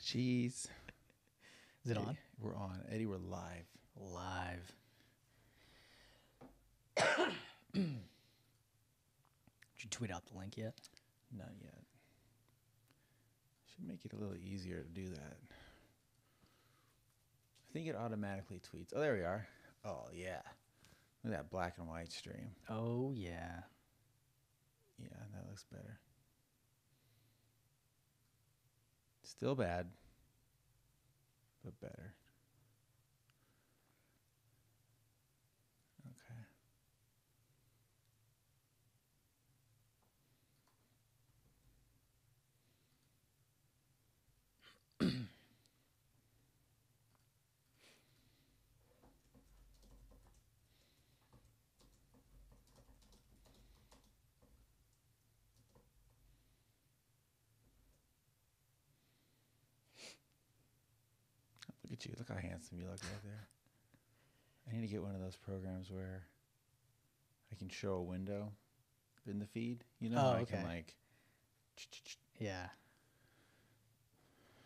Jeez. Is it on? We're on. Eddie, we're live. Live. Did you tweet out the link yet? Not yet. Should make it a little easier to do that. I think it automatically tweets. Oh, there we are. Oh, yeah. Look at that black and white stream. Oh, yeah. Yeah, that looks better. Still bad, but better. Okay. Look at you. Look how handsome you look right there. I need to get one of those programs where I can show a window in the feed. You know, Oh, I can okay. like. Yeah.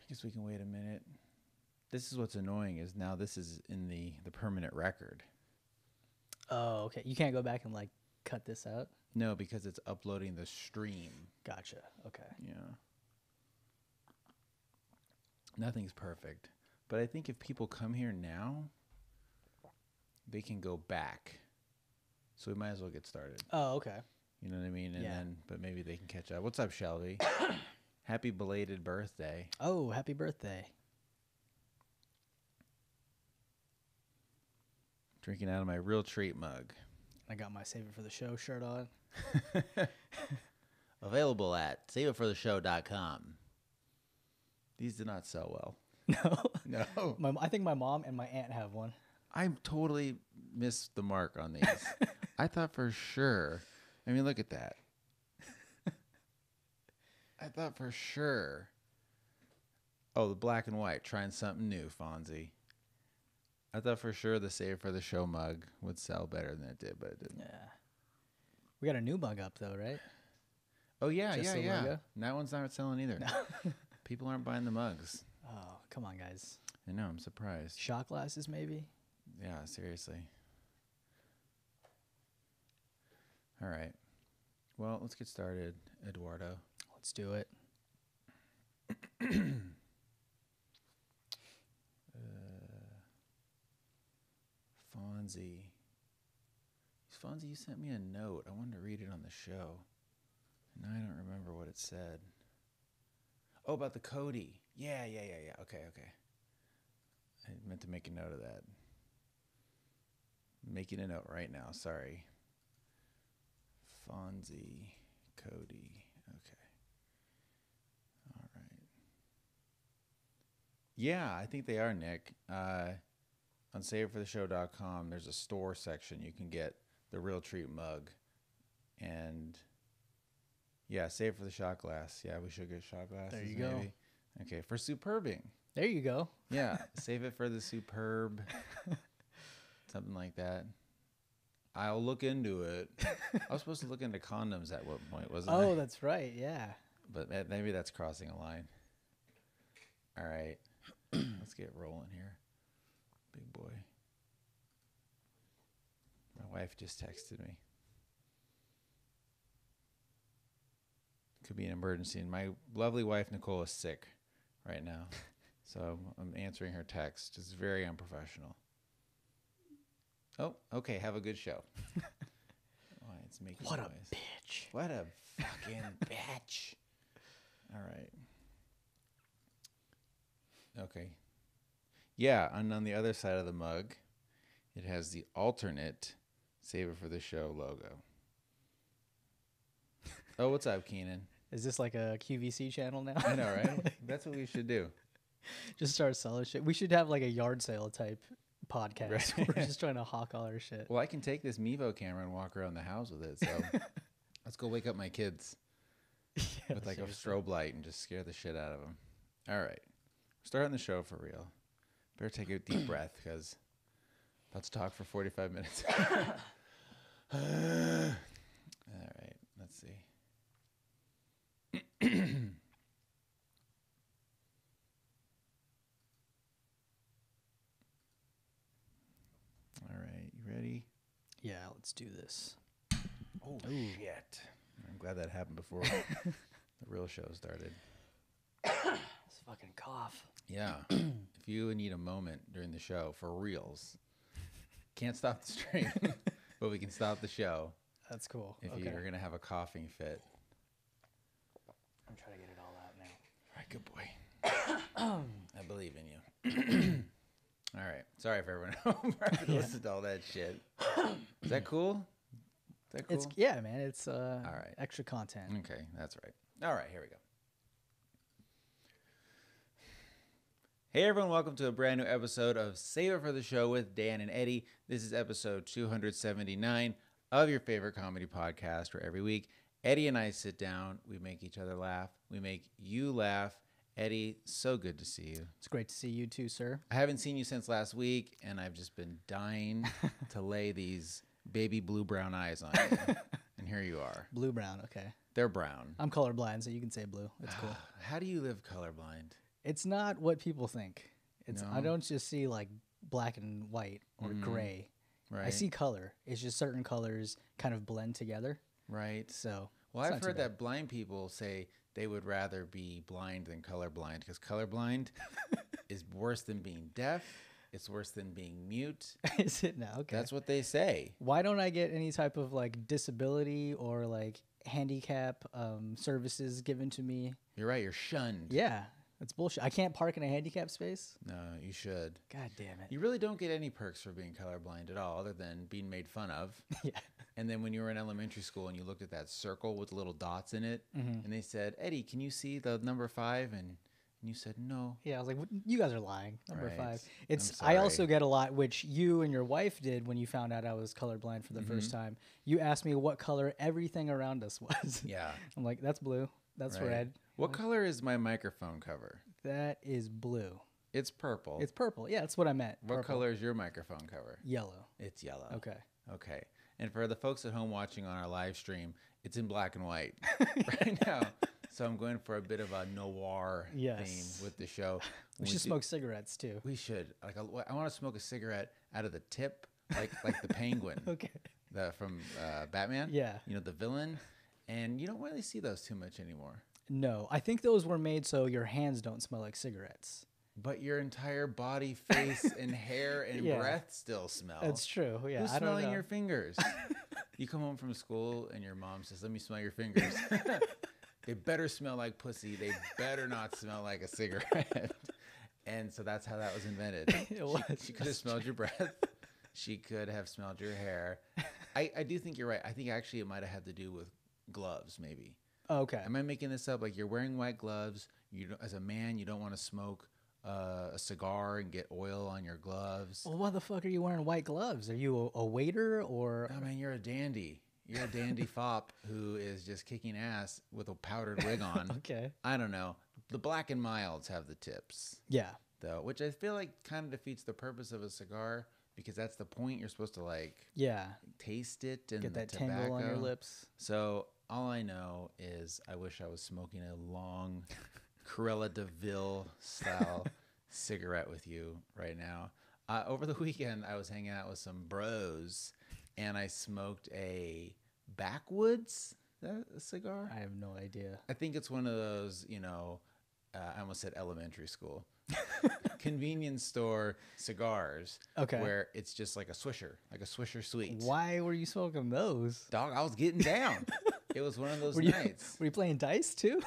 I guess we can wait a minute. This is what's annoying is now this is in the permanent record. Oh, okay. You can't go back and, like, cut this out? No, because it's uploading the stream. Gotcha. Okay. Yeah. Nothing's perfect. But I think if people come here now, they can go back. So we might as well get started. Oh, okay. You know what I mean? And Yeah. then, but maybe they can catch up. What's up, Shelby? Happy belated birthday. Oh, happy birthday. Drinking out of my real treat mug. I got my Save It for the Show shirt on. Available at saveitfortheshow.com. These did not sell well. No. No. I think my mom and my aunt have one. I totally missed the mark on these. I thought for sure. I mean, look at that. I thought for sure. Oh, the black and white. Trying something new, Fonzie. I thought for sure the Save for the Show mug would sell better than it did, but it didn't. Yeah. We got a new mug up, though, right? Oh, yeah, Just the yeah. logo? That one's not selling either. People aren't buying the mugs. Oh, come on, guys. I know, I'm surprised. Shot glasses, maybe? Yeah, seriously. All right. Well, let's get started, Eduardo. Let's do it. Fonzie. Fonzie, you sent me a note. I wanted to read it on the show. And I don't remember what it said. Oh, about the Cody. Yeah. Okay. I meant to make a note of that. Making a note right now. Sorry. Fonzie, Cody. Okay. All right. Yeah, I think they are, Nick. On savefortheshow.com, there's a store section. You can get the Real Treat mug. And, yeah, save for the shot glass. Yeah, we should get shot glasses. There you maybe. go. Okay, for superbing. There you go. Yeah, save it for the superb. Something like that. I'll look into it. I was supposed to look into condoms at one point, wasn't I? Oh, that's right. Yeah. But maybe that's crossing a line. All right. Let's get rolling here. Big boy. My wife just texted me. Could be an emergency. And my lovely wife, Nicole, is sick right now. So I'm answering her text. It's very unprofessional. Oh, okay. Have a good show. Oh, it's making What noise. a bitch. What a fucking bitch. All right. Okay. Yeah, and on the other side of the mug, it has the alternate Save It for the Show logo. Oh, what's up, Keenan? Is this like a QVC channel now? I know, right? That's what we should do. Just start selling shit. We should have like a yard sale type podcast. Right. We're just trying to hawk all our shit. Well, I can take this Mevo camera and walk around the house with it, so let's go wake up my kids Yeah, with like a seriously. strobe light and just scare the shit out of them. All right. Starting the show for real. Better take a deep breath because about to talk for 45 minutes. All right. Let's see. Yeah, let's do this. Oh, shit. I'm glad that happened before the real show started. This fucking cough. Yeah. If you need a moment during the show for reals, can't stop the stream, but we can stop the show That's cool. if Okay. you're going to have a coughing fit. I'm trying to get it all out now. All right, good boy. I believe in you. All right. Sorry for everyone who had to listen to all that shit. Is that cool? Is that cool? It's yeah, man. It's all right. extra content. Okay, that's right. All right, here we go. Hey everyone, welcome to a brand new episode of Save It for the Show with Dan and Eddie. This is episode 279 of your favorite comedy podcast, where every week Eddie and I sit down, we make each other laugh, we make you laugh. Eddie, so good to see you. It's great to see you too, sir. I haven't seen you since last week, and I've just been dying to lay these baby blue-brown eyes on you. And here you are. Blue-brown, okay. They're brown. I'm colorblind, so you can say blue. It's cool. How do you live colorblind? It's not what people think. It's No? I don't just see like black and white or gray. Right. I see color. It's just certain colors kind of blend together. Right. So Well, it's I've not too heard bad. that blind people say they would rather be blind than colorblind because colorblind is worse than being deaf. It's worse than being mute. Is it now? Okay. That's what they say. Why don't I get any type of like disability or like handicap services given to me? You're right. You're shunned. Yeah, that's bullshit. I can't park in a handicap space. No, you should. God damn it. You really don't get any perks for being colorblind at all other than being made fun of. Yeah. And then when you were in elementary school and you looked at that circle with little dots in it and they said, Eddie, can you see the number 5? And you said, no. Yeah, I was like, you guys are lying. Number Right. 5. I'm I also sorry. get a lot, which you and your wife did when you found out I was colorblind for the first time. You asked me what color everything around us was. Yeah. I'm like, that's blue. That's Right. red. What color is my microphone cover? That is blue. It's purple. It's purple. Yeah, that's what I meant. What Purple. color is your microphone cover? Yellow. It's yellow. Okay. Okay. And for the folks at home watching on our live stream, it's in black and white right now. So I'm going for a bit of a noir Yes. theme with the show. We should smoke cigarettes too. We should. Like I want to smoke a cigarette out of the tip, like the penguin Okay. from Batman. Yeah. You know, the villain. And you don't really see those too much anymore. No, I think those were made so your hands don't smell like cigarettes. But your entire body, face, and hair and Yeah. breath still smell. That's true. Yeah, Who's I don't smelling know. your fingers? You come home from school and your mom says, "Let me smell your fingers." They better smell like pussy. They better not smell like a cigarette. And so that's how that was invented. It was. She could have smelled your breath. She could have smelled your hair. I do think you're right. I think actually it might have had to do with gloves, maybe. Oh, okay. Am I making this up? Like you're wearing white gloves. You don't, as a man, you don't want to smoke a cigar and get oil on your gloves. Well, why the fuck are you wearing white gloves? Are you a waiter or? I mean, you're a dandy. You're a dandy fop who is just kicking ass with a powdered wig on. Okay. I don't know. The black and milds have the tips, Yeah. though, which I feel like kind of defeats the purpose of a cigar because that's the point. You're supposed to like Yeah. taste it and Get the that tobacco. tingle on your lips. So all I know is I wish I was smoking a long Cruella de Vil style cigarette with you right now. Over the weekend, I was hanging out with some bros, and I smoked a Backwoods. Is that a cigar? I have no idea. I think it's one of those, I almost said elementary school, convenience store cigars. Okay. Where it's just like a Swisher Sweet. Why were you smoking those? Dog, I was getting down. It was one of those Were you, nights. were you playing dice too?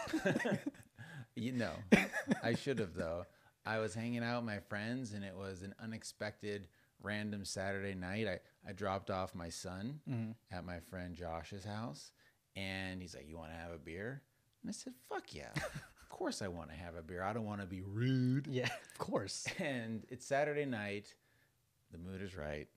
I should have though. I was hanging out with my friends, and it was an unexpected, random Saturday night. I dropped off my son at my friend Josh's house, and he's like, "You want to have a beer?" And I said, "Fuck yeah, of course I want to have a beer. I don't want to be rude." Yeah, of course. And it's Saturday night. The mood is right.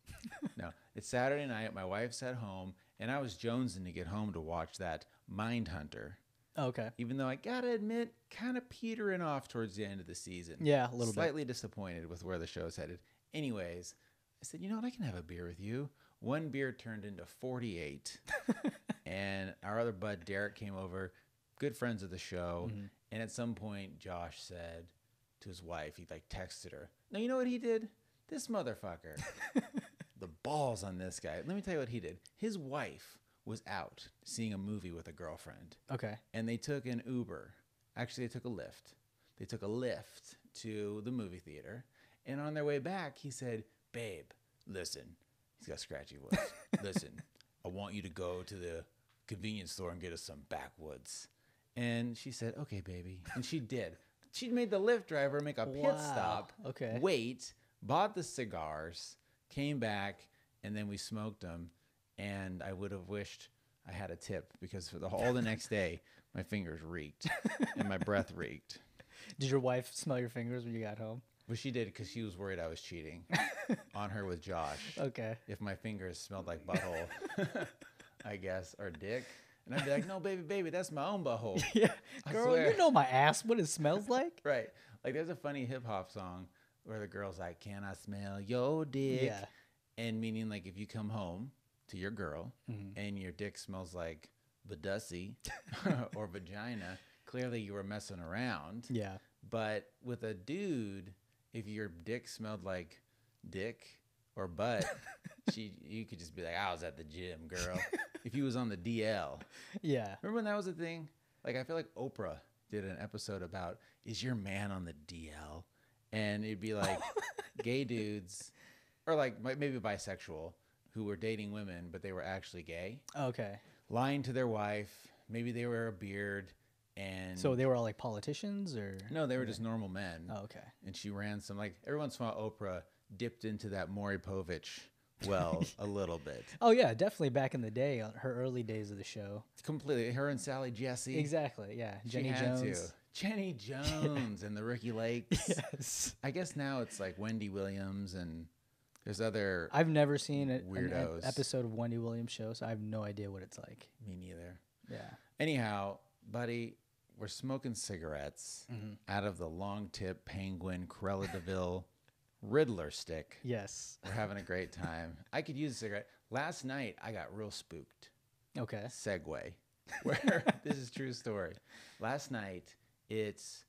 No, it's Saturday night. My wife's at home, and I was jonesing to get home to watch that Mindhunter. Okay. Even though I gotta admit, kind of petering off towards the end of the season. Yeah, a little bit. Slightly disappointed with where the show's headed. Anyways, I said, you know what? I can have a beer with you. One beer turned into 48. And our other bud, Derek, came over. Good friends of the show. And at some point, Josh said to his wife, he like texted her, "No, you know what he did? This motherfucker the balls on this guy. Let me tell you what he did. His wife was out seeing a movie with a girlfriend. Okay. And they took an Uber. Actually, they took a Lyft. They took a Lyft to the movie theater. And on their way back, he said, babe, listen. He's got a scratchy voice. Listen, I want you to go to the convenience store and get us some backwoods. And she said, okay, baby. And she did. She made the Lyft driver make a pit stop, wait, bought the cigars, came back, and then we smoked them. And I would have wished I had a tip because for all the next day, my fingers reeked and my breath reeked. Did your wife smell your fingers when you got home? Well, she did because she was worried I was cheating on her with Josh. Okay. If my fingers smelled like butthole, I guess, or dick. And I'd be like, no, baby, that's my own butthole. Yeah. Girl, you know my ass, what it smells like. Right. Like there's a funny hip hop song where the girl's like, can I smell your dick? Yeah. And meaning like if you come home to your girl and your dick smells like badussy or vagina, clearly you were messing around. Yeah. But with a dude, if your dick smelled like dick or butt, you could just be like, I was at the gym, girl. If he was on the DL. Yeah. Remember when that was a thing? Like I feel like Oprah did an episode about, is your man on the DL? And it'd be like gay dudes or like maybe bisexual who were dating women, but they were actually gay. Okay. Lying to their wife. Maybe they wear a beard. And so they were all like politicians or? No, they were just normal men. Oh, okay. And she ran some, like every once in a while Oprah dipped into that Maury Povich well a little bit. Oh, yeah, definitely back in the day, her early days of the show. Completely. Her and Sally Jesse. Exactly, yeah. Jenny Jones. Jenny Jones and the Ricky Lakes. Yes. I guess now it's like Wendy Williams and there's other I've never seen an episode of Wendy Williams show, so I have no idea what it's like. Me neither. Yeah. Anyhow, buddy, we're smoking cigarettes out of the long tip Penguin Corella DeVille Riddler stick. Yes. We're having a great time. I could use a cigarette. Last night, I got real spooked. Okay. Segue. Where this is true story. Last night, it's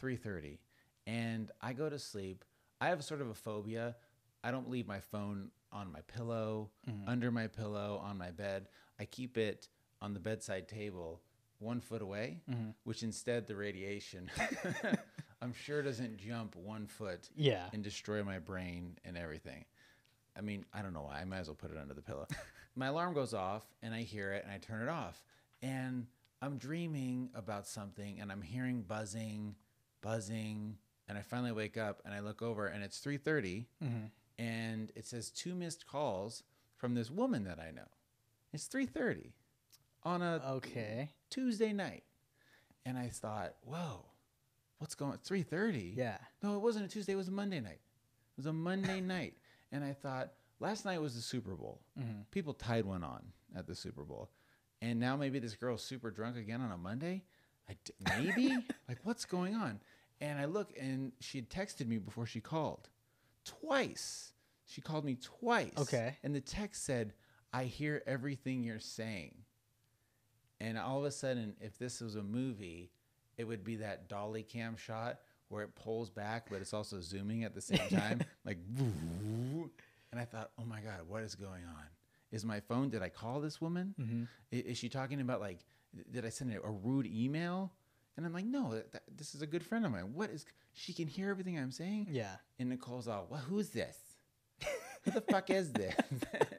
3:30, and I go to sleep. I have sort of a phobia. I don't leave my phone on my pillow, under my pillow, on my bed. I keep it on the bedside table 1 foot away, which instead the radiation, I'm sure doesn't jump 1 foot and destroy my brain and everything. I mean, I don't know why. I might as well put it under the pillow. My alarm goes off and I hear it and I turn it off. And I'm dreaming about something and I'm hearing buzzing. And I finally wake up and I look over and it's 3:30 and it says 2 missed calls from this woman that I know. It's 3:30 on a Tuesday night. And I thought, whoa, what's going on? 3:30? Yeah. No, it wasn't a Tuesday. It was a Monday night. It was a Monday night. And I thought, last night was the Super Bowl. People tied one on at the Super Bowl. And now maybe this girl's super drunk again on a Monday? Maybe? Like, what's going on? And I look, and she had texted me before she called. Twice. She called me twice. Okay. And the text said, I hear everything you're saying. And all of a sudden, if this was a movie, it would be that dolly cam shot where it pulls back, but it's also zooming at the same time. Like, and I thought, oh my God, what is going on? Is my phone, did I call this woman? Is she talking about like, did I send a rude email? And I'm like, no, this is a good friend of mine. What is, she can hear everything I'm saying? Yeah. And Nicole's all, well, who's this? Who the fuck is this?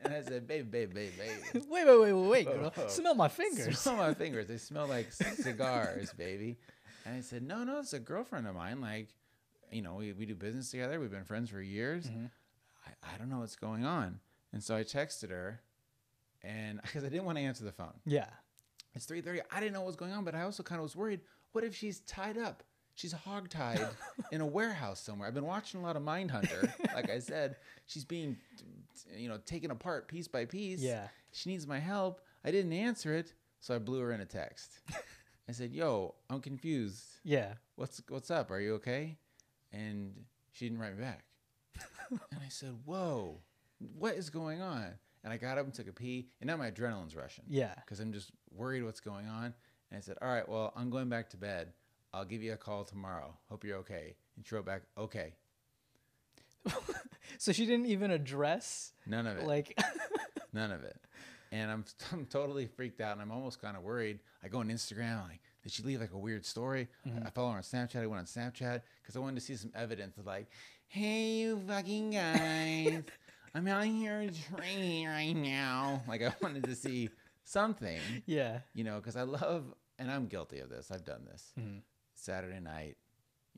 And I said, babe. Wait, girl. Smell my fingers. Smell my fingers. They smell like cigars, baby. And I said, no, it's a girlfriend of mine. Like, you know, we do business together. We've been friends for years. I don't know what's going on. And so I texted her, and because I didn't want to answer the phone. Yeah. It's 3:30. I didn't know what was going on, but I also kind of was worried. What if she's tied up? She's hogtied in a warehouse somewhere. I've been watching a lot of Mindhunter. Like I said, she's being, taken apart piece by piece. Yeah. She needs my help. I didn't answer it, so I blew her in a text. I said, yo, I'm confused. Yeah. What's up? Are you okay? And she didn't write me back. And I said, whoa, what is going on? And I got up and took a pee, and now my adrenaline's rushing. Yeah. Because I'm just worried what's going on. And I said, all right, well, I'm going back to bed. I'll give you a call tomorrow. Hope you're okay. And she wrote back, okay. So she didn't even address None of it. like. None of it. And I'm totally freaked out, and I'm almost kind of worried. I go on Instagram, like, did she leave like a weird story? I follow her on Snapchat. I went on Snapchat because I wanted to see some evidence of like, hey, you fucking guys, I'm out here training right now. Like I wanted to see something, Yeah. you know, because I love, and I'm guilty of this. I've done this. Saturday night,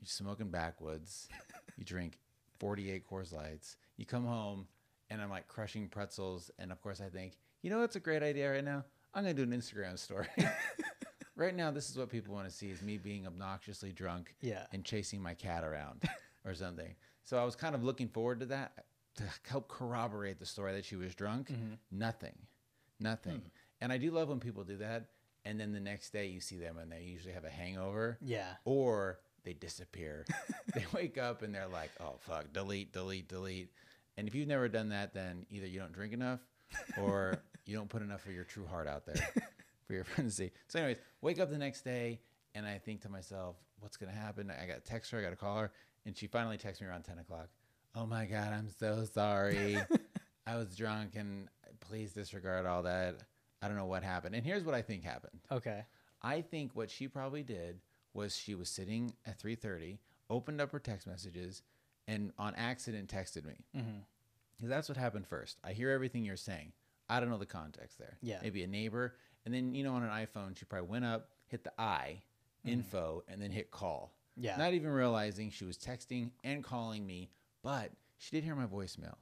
you're smoking backwoods, you drink 48 Coors Lights, you come home, and I'm like crushing pretzels, and of course I think, you know what's a great idea right now? I'm gonna do an Instagram story. Right now, this is what people want to see: is me being obnoxiously drunk, and chasing my cat around, or something. So I was kind of looking forward to that to help corroborate the story that she was drunk. Nothing. And I do love when people do that, and then the next day you see them and they usually have a hangover. Yeah. Or they disappear. They wake up and they're like, oh fuck, delete. And if you've never done that, then either you don't drink enough, or you don't put enough of your true heart out there for your friends to see. So anyways, wake up the next day and I think to myself, what's going to happen? I got to text her, I got to call her. And she finally texts me around 10 o'clock. Oh my God, I'm so sorry. I was drunk and please disregard all that. I don't know what happened. And here's what I think happened. Okay. I think what she probably did was she was sitting at 3:30, opened up her text messages, and on accident texted me. Because that's what happened first. I hear everything you're saying. I don't know the context there. Yeah. Maybe a neighbor. And then, you know, on an iPhone, she probably went up, hit the I, info, and then hit call. Yeah. Not even realizing she was texting and calling me, but she did hear my voicemail.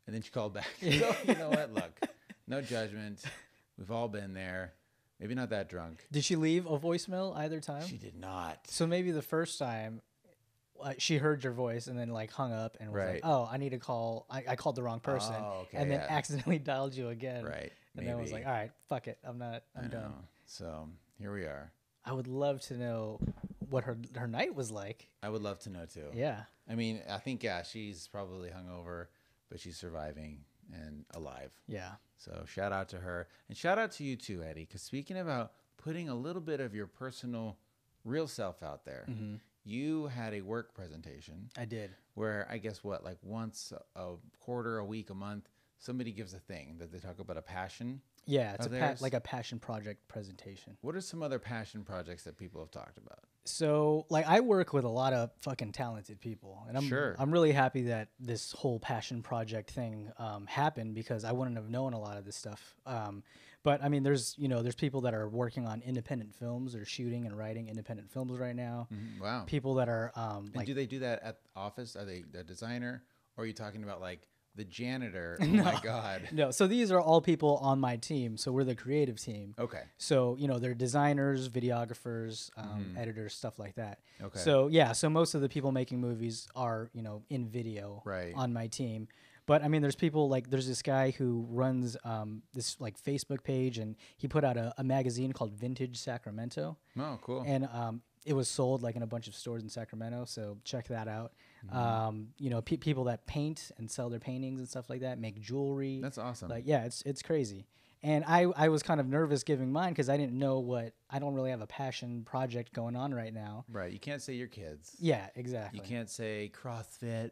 And then she called back. So, you know what? Look, no judgment. We've all been there. Maybe not that drunk. Did she leave a voicemail either time? She did not. So maybe the first time she heard your voice and then like hung up and was like, Right. oh, I need to call. I called the wrong person. Oh, okay, and then yeah. accidentally dialed you again. Right. And then was maybe. like, all right, fuck it. I'm I done. know. So here we are. I would love to know what her night was like. I would love to know too. Yeah. I mean, I think, yeah, she's probably hungover, but she's surviving and alive. Yeah. So shout out to her. And shout out to you too, Eddie, because speaking about putting a little bit of your personal, real self out there, you had a work presentation. I did. Where I guess what, like once a quarter, a week, a month, somebody gives a thing that they talk about a passion. Yeah, it's theirs? like a passion project presentation. What are some other passion projects that people have talked about? So, like, I work with a lot of fucking talented people, and I'm really happy that this whole passion project thing happened, because I wouldn't have known a lot of this stuff. But I mean, there's people that are working on independent films or shooting and writing independent films right now. Wow. People that are And do they do that at the office? Are they a designer, or are you talking about like the janitor? Oh No. my God. No, so these are all people on my team. So we're the creative team. Okay. So, they're designers, videographers, editors, stuff like that. Okay. So, yeah, so most of the people making movies are, in video Right. on my team. But, I mean, there's people like, there's this guy who runs this, like, Facebook page, and he put out a magazine called Vintage Sacramento. Oh, cool. And it was sold, like, in a bunch of stores in Sacramento, so check that out. People that paint and sell their paintings and stuff like that, make jewelry. That's awesome. Like, yeah, it's crazy. And I was kind of nervous giving mine because I didn't know I don't really have a passion project going on right now. Right. You can't say your kids. Yeah, exactly. You can't say CrossFit,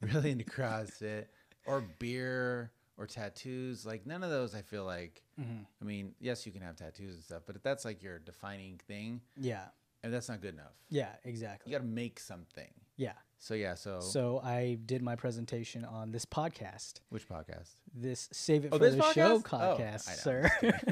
really into CrossFit, or beer, or tattoos. Like, none of those I feel like, I mean, yes, you can have tattoos and stuff, but if that's like your defining thing, Yeah. and that's not good enough. Yeah, exactly. You got to make something. Yeah. So, yeah, so. So I did my presentation on this podcast. Which podcast? This Save It for this the Show podcast? podcast, I know.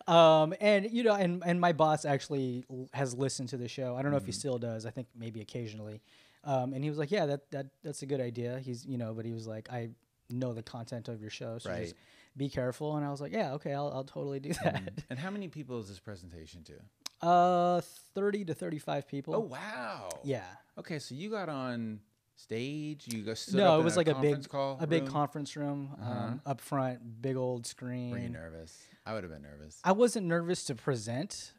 sir. And my boss actually has listened to the show. I don't know if he still does. I think maybe occasionally. And he was like, yeah, that's a good idea. He's, but he was like, I know the content of your show, so Right. just be careful. And I was like, yeah, okay, I'll totally do that. And how many people is this presentation to? 30 to 35 people. Oh, wow. Yeah. Okay, so you got on stage. You got stood No, up it in was like a big room? conference room up front, big old screen. Were you nervous? I would have been nervous. I wasn't nervous to present,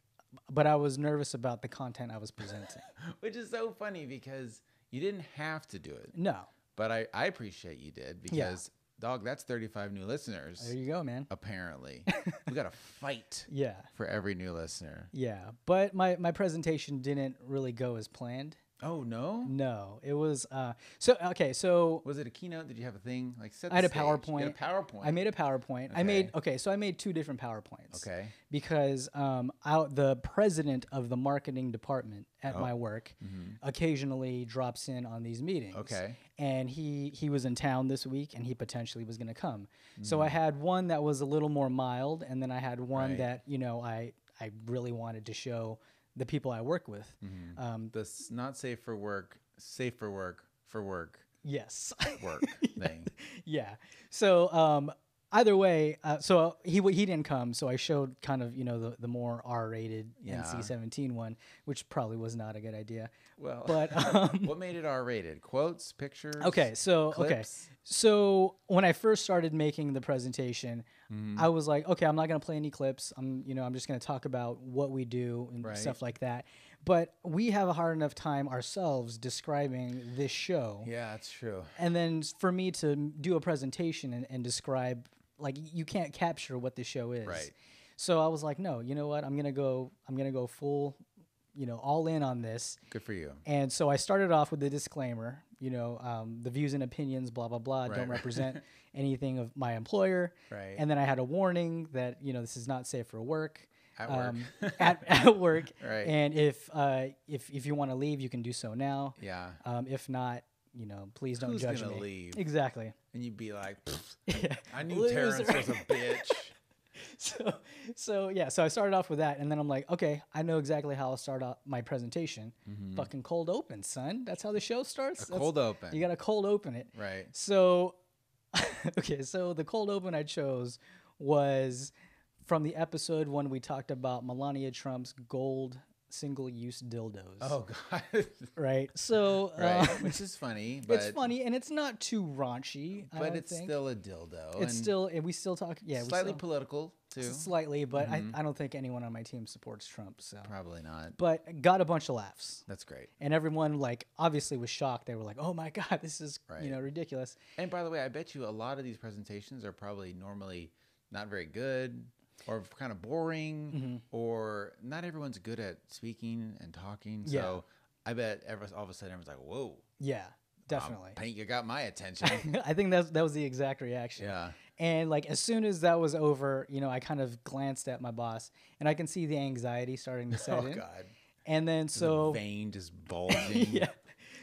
but I was nervous about the content I was presenting. Which is so funny because you didn't have to do it. No. But I appreciate you did because, dog, that's 35 new listeners. There you go, man. Apparently. We got to fight Yeah. for every new listener. Yeah. But my presentation didn't really go as planned. Oh no. No, it was so okay. So Was it a keynote? Did you have a thing like set I had the a stage? PowerPoint. You had a PowerPoint. I made a PowerPoint. Okay. So I made two different PowerPoints. Okay. Because the president of the marketing department at my work occasionally drops in on these meetings. Okay. And he was in town this week, and he potentially was going to come. So I had one that was a little more mild, and then I had one that I really wanted to show the people I work with. This not safe for work, safe for work. Yes. Work thing. Yeah. So either way, so he didn't come. So I showed kind of the more R-rated NC-17 one, which probably was not a good idea. Well, but what made it R-rated? Quotes, pictures. Okay, so clips? So when I first started making the presentation, I was like, okay, I'm not gonna play any clips. I'm just gonna talk about what we do and stuff like that. But we have a hard enough time ourselves describing this show. Yeah, that's true. And then for me to do a presentation and describe, like, you can't capture what the show is. Right. So I was like, no, you know what? I'm gonna go full, all in on this. Good for you. And so I started off with the disclaimer, the views and opinions, blah, blah, blah, don't represent anything of my employer. Right. And then I had a warning that, this is not safe for work. At work. At work. Right. And if you want to leave, you can do so now. Yeah. If not, please don't judge me. Who's gonna leave? Exactly. And you'd be like, Yeah. I knew Terrence was a bitch. So I started off with that, and then I'm like, okay, I know exactly how I'll start out my presentation. Fucking cold open, son. That's how the show starts. Cold open. You got to cold open it. Right. So, okay, so the cold open I chose was from the episode when we talked about Melania Trump's gold single-use dildos. Oh God. Right. So, which is funny. But it's funny, and it's not too raunchy. But it's still a dildo. It's still, and we still talk. Yeah, slightly political too. Slightly, but I don't think anyone on my team supports Trump. So probably not. But got a bunch of laughs. That's great. And everyone obviously was shocked. They were like, "Oh my God, this is ridiculous." And by the way, I bet you a lot of these presentations are probably normally not very good, or kind of boring, or not everyone's good at speaking and talking. So I bet all of a sudden everyone's like, whoa. Yeah, definitely. Pink, you got my attention. I think that was the exact reaction. Yeah. And as soon as that was over, I kind of glanced at my boss, and I can see the anxiety starting to set in. Oh God. And then the vein just bulging. Yeah.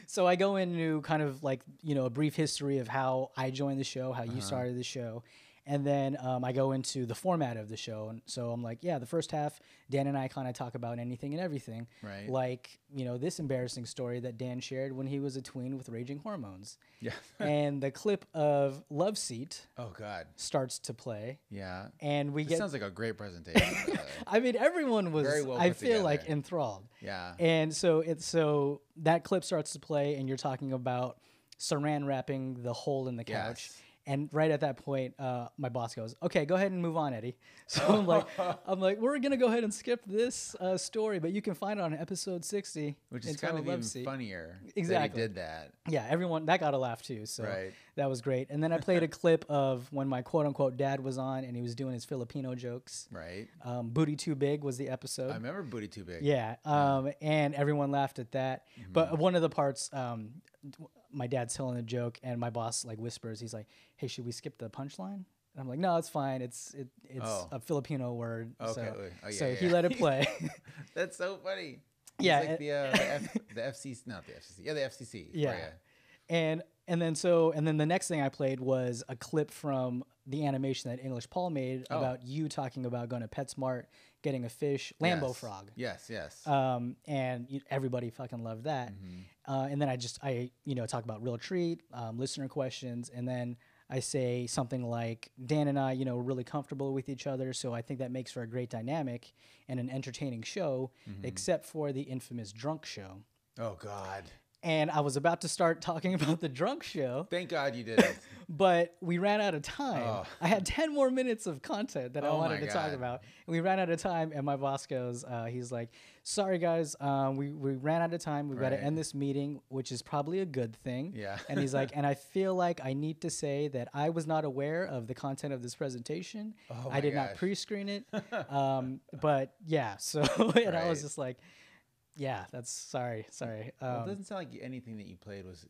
So I go into kind of a brief history of how I joined the show, how you started the show. And then I go into the format of the show. And so I'm like, the first half, Dan and I kind of talk about anything and everything. Right. Like, this embarrassing story that Dan shared when he was a tween with raging hormones. Yeah. And the clip of Love Seat. Oh, God. Starts to play. Yeah. And this sounds like a great presentation. I mean, everyone was, very well I put feel together. enthralled. Yeah. And so that clip starts to play, and you're talking about saran wrapping the hole in the couch. Yes. And right at that point, my boss goes, "Okay, go ahead and move on, Eddie." So I'm like, we're gonna go ahead and skip this story, but you can find it on episode 60, which is kind of even funnier. Exactly, that he did that. Yeah, everyone that got a laugh too. So right. That was great. And then I played a clip of when my quote unquote dad was on, and he was doing his Filipino jokes. Right. Booty Too Big was the episode. I remember Booty Too Big. Yeah. And everyone laughed at that. But one of the parts, my dad's telling a joke, and my boss whispers, he's like, "Hey, should we skip the punchline?" And I'm like, "No, it's fine. It's a Filipino word." Okay. So he let it play. That's so funny. Yeah. It's like the FCC, not the FCC. Yeah, the FCC. Yeah. And then the next thing I played was a clip from the animation that English Paul made about you talking about going to PetSmart, getting a fish, Lambo frog. Yes. And everybody fucking loved that. And then I talk about Real Treat, listener questions, and then I say something like, Dan and I, we're really comfortable with each other, so I think that makes for a great dynamic and an entertaining show, except for the infamous drunk show. Oh, God. And I was about to start talking about the drunk show. Thank God you didn't. But we ran out of time. Oh. I had 10 more minutes of content that I wanted to talk about. And we ran out of time, and my boss goes, he's like, "Sorry, guys, we ran out of time. We've got to end this meeting," which is probably a good thing. Yeah. And he's like, "And I feel like I need to say that I was not aware of the content of this presentation. I did not pre-screen it." But yeah, so, and I was just like, Yeah, that's sorry. Well, it doesn't sound like anything that you played was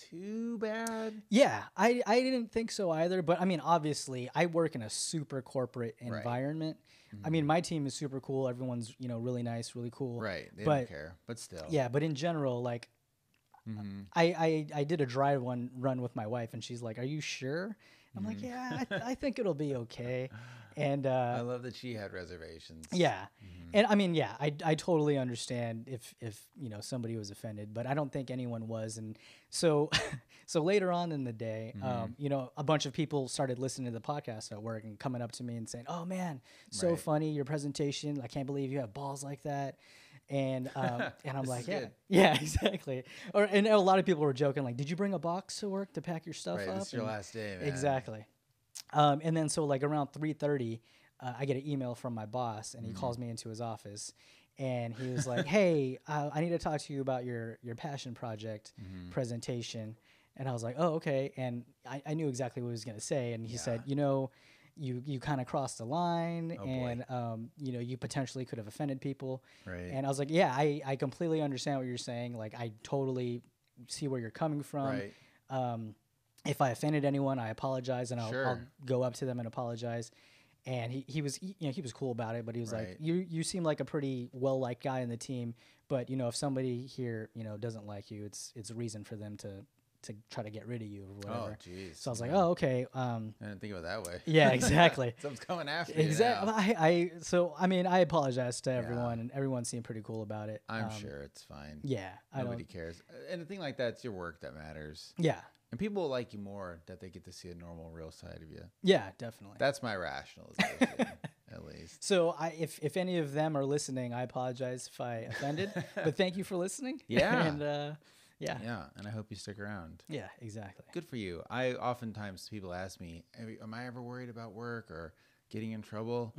too bad. Yeah, I didn't think so either. But I mean, obviously, I work in a super corporate environment. I mean, my team is super cool. Everyone's, really nice, really cool. Right. They don't care, but still. Yeah, but in general, like, I did a run with my wife, and she's like, "Are you sure?" I'm like, "Yeah, I think it'll be okay." And I love that she had reservations. yeah, and I mean, yeah, I totally understand if somebody was offended, but I don't think anyone was. And so so later on in the day, a bunch of people started listening to the podcast at work and coming up to me and saying, "Oh man, so funny, your presentation! I can't believe you have balls like that." And I'm like, yeah, exactly. And a lot of people were joking, like, "Did you bring a box to work to pack your stuff up?" It's your last day, man. Exactly. And then so like around 3:30, I get an email from my boss, and he calls me into his office, and he was like, "Hey, I need to talk to you about your passion project presentation." And I was like, "Oh, okay." And I knew exactly what he was going to say, and he said, you kind of crossed the line, and you potentially could have offended people. Right. And I was like, yeah, I completely understand what you're saying. Like, I totally see where you're coming from. Right. If I offended anyone, I apologize, and I'll go up to them and apologize. And he was he was cool about it, but he was like, you seem like a pretty well liked guy in the team, but if somebody here doesn't like you, it's a reason for them to try to get rid of you or whatever. Oh, jeez. So I was like, oh, okay. I didn't think of it that way. Yeah, exactly. Someone's coming after you. Exactly. So I mean, I apologize to everyone, and everyone seemed pretty cool about it. I'm sure it's fine. Yeah. Nobody cares. And the thing like that, it's your work that matters. Yeah. And people will like you more that they get to see a normal, real side of you. Yeah, definitely. That's my rationalization, at least. So if any of them are listening, I apologize if I offended, but thank you for listening. Yeah. And yeah. Yeah, and I hope you stick around. Yeah, exactly. Good for you. Oftentimes people ask me, am I ever worried about work or getting in trouble?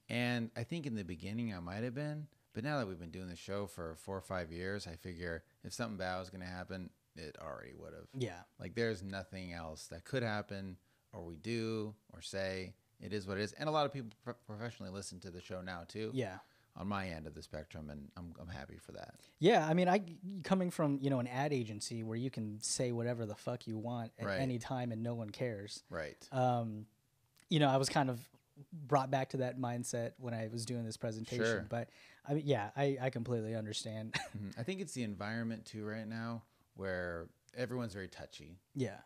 And I think in the beginning I might have been, but now that we've been doing the show for 4 or 5 years, I figure if something bad was going to happen, it already would have. Yeah. Like there's nothing else that could happen or we do or say. It is what it is. And a lot of people professionally listen to the show now too. Yeah. On my end of the spectrum, and I'm happy for that. Yeah, I mean, coming from an ad agency where you can say whatever the fuck you want at any time and no one cares. Right. I was kind of brought back to that mindset when I was doing this presentation. Sure. But I mean, yeah, I completely understand. I think it's the environment too right now where everyone's very touchy. Yeah.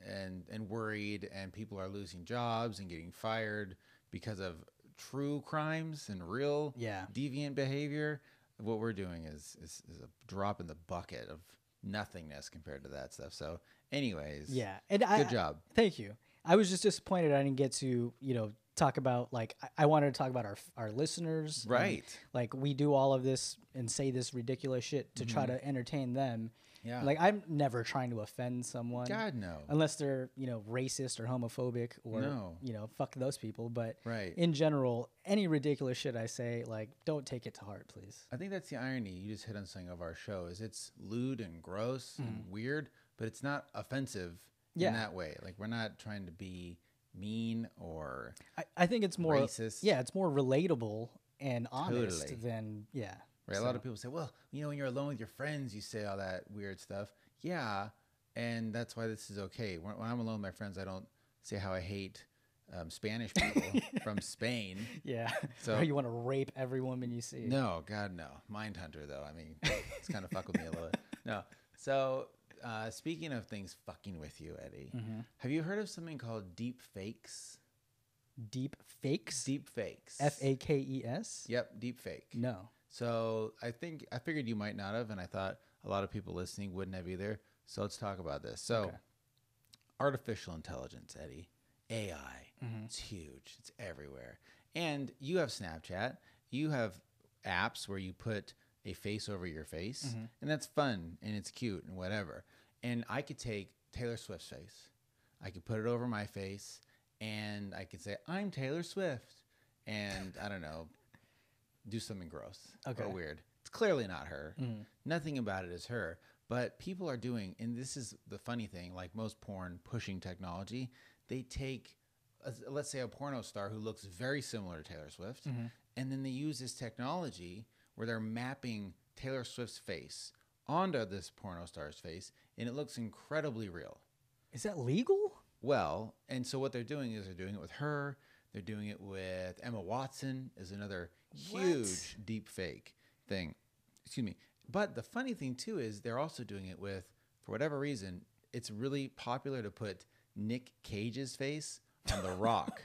And worried, and people are losing jobs and getting fired because of true crimes and real deviant behavior. What we're doing is a drop in the bucket of nothingness compared to that stuff. So anyways, and good job. Thank you. I was just disappointed I didn't get to talk about, like, I wanted to talk about our listeners, right? Like, we do all of this and say this ridiculous shit to try to entertain them. Yeah. Like, I'm never trying to offend someone. God, no. Unless they're, racist or homophobic or, fuck those people. But right. In general, any ridiculous shit I say, like, don't take it to heart, please. I think that's the irony. You just hit on something of our show is it's lewd and gross and weird, but it's not offensive in that way. Like, we're not trying to be mean or I think it's more racist. Yeah, it's more relatable and honest than, Right. So. A lot of people say, well, when you're alone with your friends, you say all that weird stuff. Yeah. And that's why this is okay. When I'm alone with my friends, I don't say how I hate Spanish people from Spain. Yeah. So you want to rape every woman you see. No, God, no. Mindhunter, though. I mean, it's kind of fuck with me a little bit. No. So speaking of things fucking with you, Eddie, have you heard of something called deep fakes? Deep fakes? Deep fakes. Fakes? Yep, deep fake. No. So I figured you might not have, and I thought a lot of people listening wouldn't have either. So let's talk about this. So artificial intelligence, Eddie, AI, it's huge. It's everywhere. And you have Snapchat. You have apps where you put a face over your face, and that's fun, and it's cute, and whatever. And I could take Taylor Swift's face. I could put it over my face, and I could say, I'm Taylor Swift. And I don't know, do something gross or weird. It's clearly not her. Nothing about it is her. But people are doing, and this is the funny thing, like most porn pushing technology, they take, let's say, a porno star who looks very similar to Taylor Swift, and then they use this technology where they're mapping Taylor Swift's face onto this porno star's face, and it looks incredibly real. Is that legal? Well, and so what they're doing is they're doing it with her. They're doing it with Emma Watson is another huge deep fake thing. Excuse me. But the funny thing too is they're also doing it with, for whatever reason, it's really popular to put Nick Cage's face on The Rock.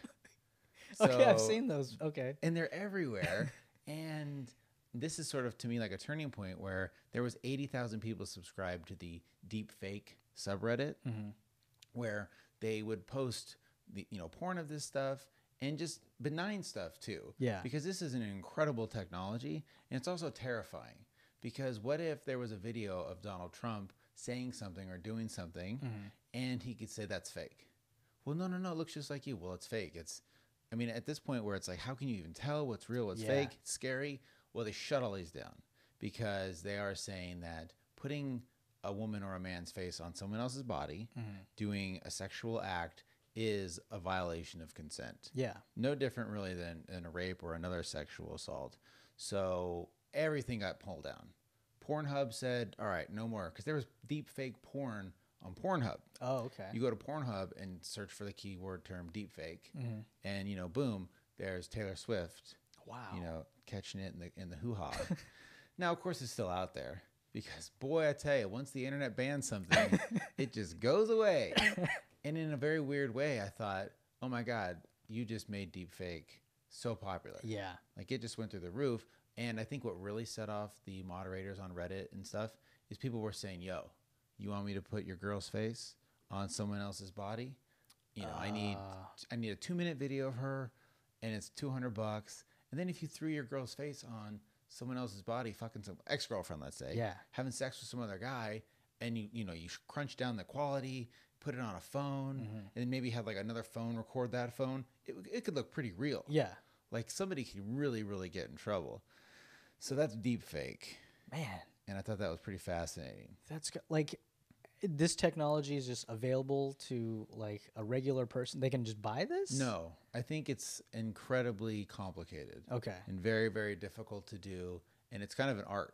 Okay, I've seen those. Okay. And they're everywhere. And this is sort of, to me, like a turning point where there was 80,000 people subscribed to the deep fake subreddit, where they would post the porn of this stuff and just benign stuff too. Yeah. Because this is an incredible technology, and it's also terrifying. Because what if there was a video of Donald Trump saying something or doing something, and he could say that's fake? Well, no, it looks just like you. Well, it's fake. I mean, at this point where it's like, how can you even tell what's real, what's fake? It's scary. Well, they shut all these down because they are saying that putting a woman or a man's face on someone else's body, doing a sexual act, is a violation of consent. Yeah. No different really than a rape or another sexual assault. So everything got pulled down. Pornhub said, all right, no more. Because there was deep fake porn on Pornhub. Oh, okay. You go to Pornhub and search for the keyword term deep fake. And, boom, there's Taylor Swift. Wow. Catching it in the hoo-ha. Now, of course, it's still out there. Because, boy, I tell you, once the internet bans something, it just goes away. And in a very weird way, I thought, oh, my God, you just made deepfake so popular. Yeah. Like, it just went through the roof. And I think what really set off the moderators on Reddit and stuff is people were saying, yo, you want me to put your girl's face on someone else's body? I need a 2-minute video of her, and it's $200. And then if you threw your girl's face on someone else's body, fucking some ex-girlfriend, let's say, having sex with some other guy, and you crunch down the quality, put it on a phone, and then maybe have like another phone record that phone, it could look pretty real. Yeah. Like somebody could really, really get in trouble. So that's deep fake. Man. And I thought that was pretty fascinating. That's like, this technology is just available to like a regular person. They can just buy this? No, I think it's incredibly complicated. Okay. And very, very difficult to do. And it's kind of an art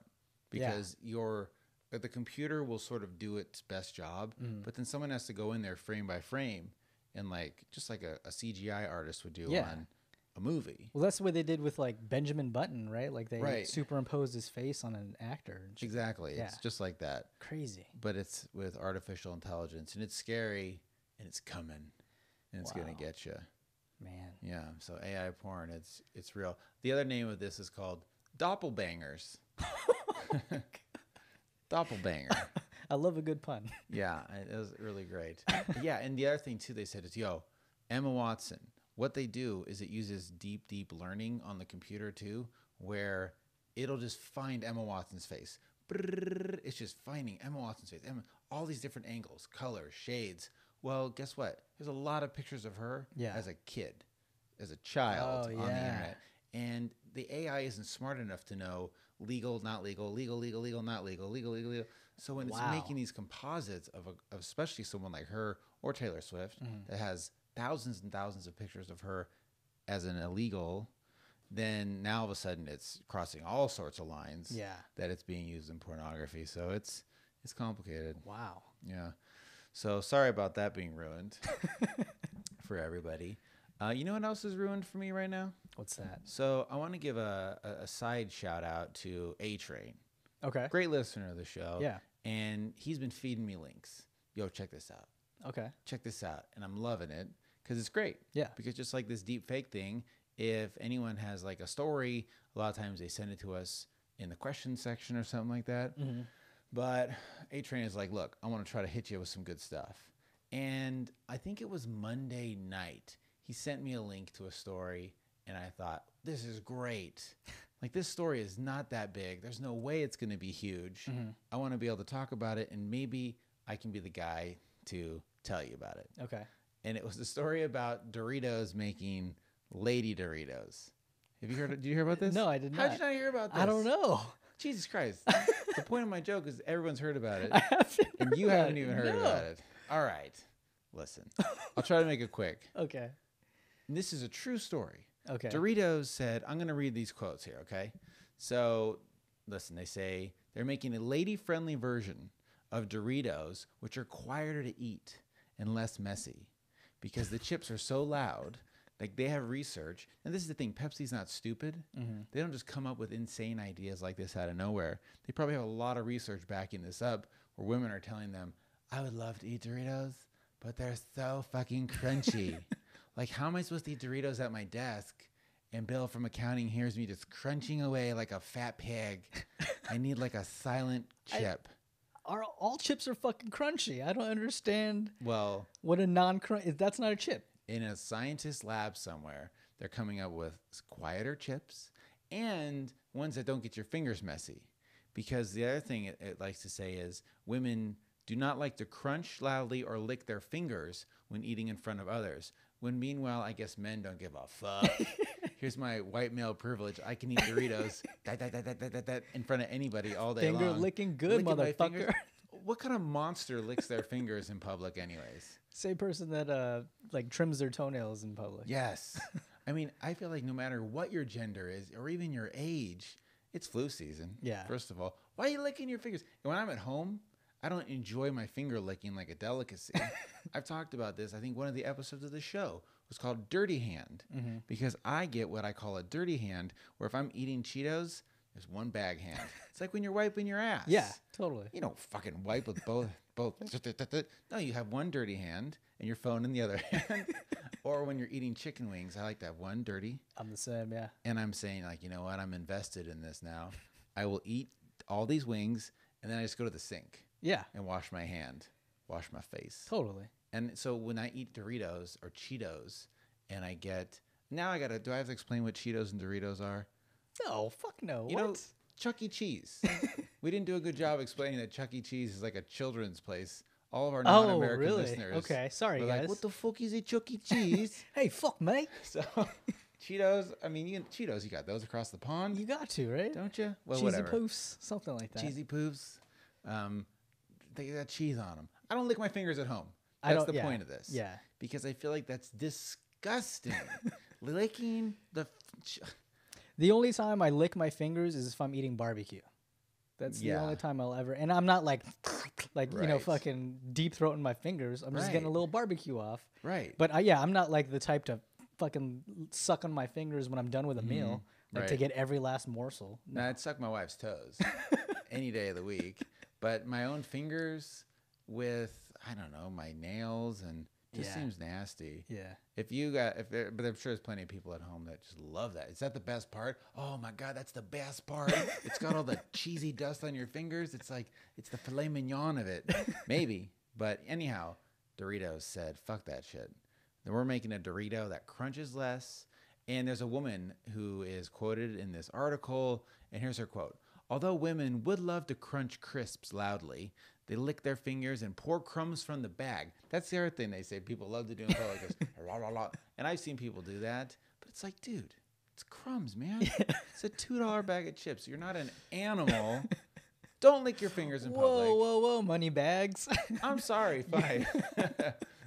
because the computer will sort of do its best job, but then someone has to go in there frame by frame and like, just like a CGI artist would do on a movie. Well, that's what they did with like Benjamin Button, right? Like they superimposed his face on an actor. Exactly. Yeah. It's just like that. Crazy. But it's with artificial intelligence, and it's scary, and it's coming, and it's gonna get you. Man. Yeah. So AI porn, it's real. The other name of this is called doppelbangers. Doppelbanger. I love a good pun. Yeah, it was really great. Yeah, and the other thing too, they said is, Emma Watson. What they do is it uses deep learning on the computer too, where it'll just find Emma Watson's face. It's just finding Emma Watson's face. All these different angles, colors, shades. Well, guess what? There's a lot of pictures of her as a kid, as a child on the internet. And the AI isn't smart enough to know legal, not legal, legal, not legal, legal. So when it's making these composites of especially someone like her or Taylor Swift that has thousands and thousands of pictures of her as an illegal, then now all of a sudden it's crossing all sorts of lines that it's being used in pornography. So it's complicated. Wow. Yeah. So sorry about that being ruined for everybody. You know what else is ruined for me right now? What's that? So I want to give a side shout out to A-Train. Okay. Great listener of the show. Yeah. And he's been feeding me links. Yo, check this out. Okay. Check this out. And I'm loving it because it's great. Yeah. Because just like this deep fake thing, if anyone has like a story, a lot of times they send it to us in the question section or something like that. But A-Train is like, look, I want to try to hit you with some good stuff. And I think it was Monday night. He sent me a link to a story, and I thought, this is great. Like, this story is not that big. There's no way it's going to be huge. I want to be able to talk about it, and maybe I can be the guy to tell you about it. Okay. And it was the story about Doritos making Lady Doritos. Have you heard? Did you hear about this? No, I did not. How did you not hear about this? I don't know. Jesus Christ. The point of my joke is everyone's heard about it. I haven't and you haven't even heard about it. All right. Listen. I'll try to make it quick. Okay. And this is a true story. Okay. Doritos said, I'm going to read these quotes here, okay? So listen, they say they're making a lady-friendly version of Doritos, which are quieter to eat and less messy because the chips are so loud. Like, they have research, and this is the thing, Pepsi's not stupid. Mm-hmm. They don't just come up with insane ideas like this out of nowhere. They probably have a lot of research backing this up, where women are telling them, I would love to eat Doritos, but they're so fucking crunchy. Like, how am I supposed to eat Doritos at my desk and Bill from accounting hears me just crunching away like a fat pig? I need like a silent chip. All chips are fucking crunchy. I don't understand. Well, what a non-crunch, that's not a chip. In a scientist lab somewhere, they're coming up with quieter chips and ones that don't get your fingers messy. Because the other thing it likes to say is women do not like to crunch loudly or lick their fingers when eating in front of others. When meanwhile, I guess men don't give a fuck. Here's my white male privilege. I can eat Doritos in front of anybody all day long. Finger licking good, motherfucker. What kind of monster licks their fingers in public anyways? Same person that like trims their toenails in public. Yes. I mean, I feel like no matter what your gender is or even your age, it's flu season. Yeah. First of all, why are you licking your fingers? And when I'm at home, I don't enjoy my finger licking like a delicacy. I've talked about this. I think one of the episodes of the show was called Dirty Hand because I get what I call a dirty hand, where if I'm eating Cheetos, there's one bag hand. It's like when you're wiping your ass. Yeah, totally. You don't fucking wipe with both. No, you have one dirty hand and your phone in the other hand. Or when you're eating chicken wings, I like to have one dirty. I'm the same, yeah. And I'm saying, like, you know what? I'm invested in this now. I will eat all these wings, and then I just go to the sink. Yeah. And wash my hand, wash my face. Totally. And so when I eat Doritos or Cheetos, and I get, do I have to explain what Cheetos and Doritos are? No, fuck no. You know, Chuck E. Cheese. We didn't do a good job explaining that Chuck E. Cheese is like a children's place. All of our non-American listeners. Okay, sorry, guys. Like, what the fuck is a Chuck E. Cheese? Hey, fuck, mate. So, Cheetos, I mean, Cheetos, you got those across the pond. You got to, right? Don't you? Well, Cheesy whatever. poofs, something like that. Cheesy poofs. They got cheese on them. I don't lick my fingers at home. That's the point of this. Yeah. Because I feel like that's disgusting. Licking the only time I lick my fingers is if I'm eating barbecue. That's the only time I'll ever. And I'm not like you know, fucking deep throating my fingers. I'm just getting a little barbecue off. Right. But I'm not like the type to fucking suck on my fingers when I'm done with a meal, like to get every last morsel. No, I'd suck my wife's toes any day of the week. But my own fingers with, I don't know, my nails and just seems nasty. Yeah. But I'm sure there's plenty of people at home that just love that. Is that the best part? Oh my God, that's the best part. It's got all the cheesy dust on your fingers. It's like, it's the filet mignon of it. Maybe. But anyhow, Doritos said, fuck that shit. Then we're making a Dorito that crunches less. And there's a woman who is quoted in this article. And here's her quote. Although women would love to crunch crisps loudly, they lick their fingers and pour crumbs from the bag. That's the other thing they say people love to do in public. La, la, la. And I've seen people do that. But it's like, dude, it's crumbs, man. Yeah. It's a $2 bag of chips. You're not an animal. Don't lick your fingers in public. Whoa, money bags. I'm sorry, fine.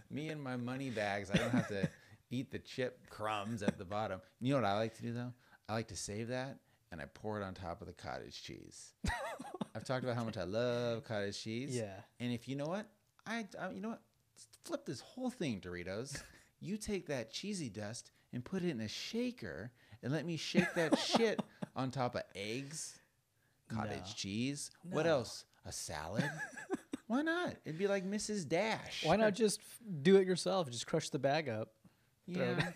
Me and my money bags, I don't have to eat the chip crumbs at the bottom. You know what I like to do, though? I like to save that, and I pour it on top of the cottage cheese. I've talked about how much I love cottage cheese. Yeah. And if you know what? You know what? Flip this whole thing, Doritos. You take that cheesy dust and put it in a shaker and let me shake that shit on top of eggs, cottage cheese. No. What else? A salad? Why not? It'd be like Mrs. Dash. Why not just do it yourself? Just crush the bag up. Yeah.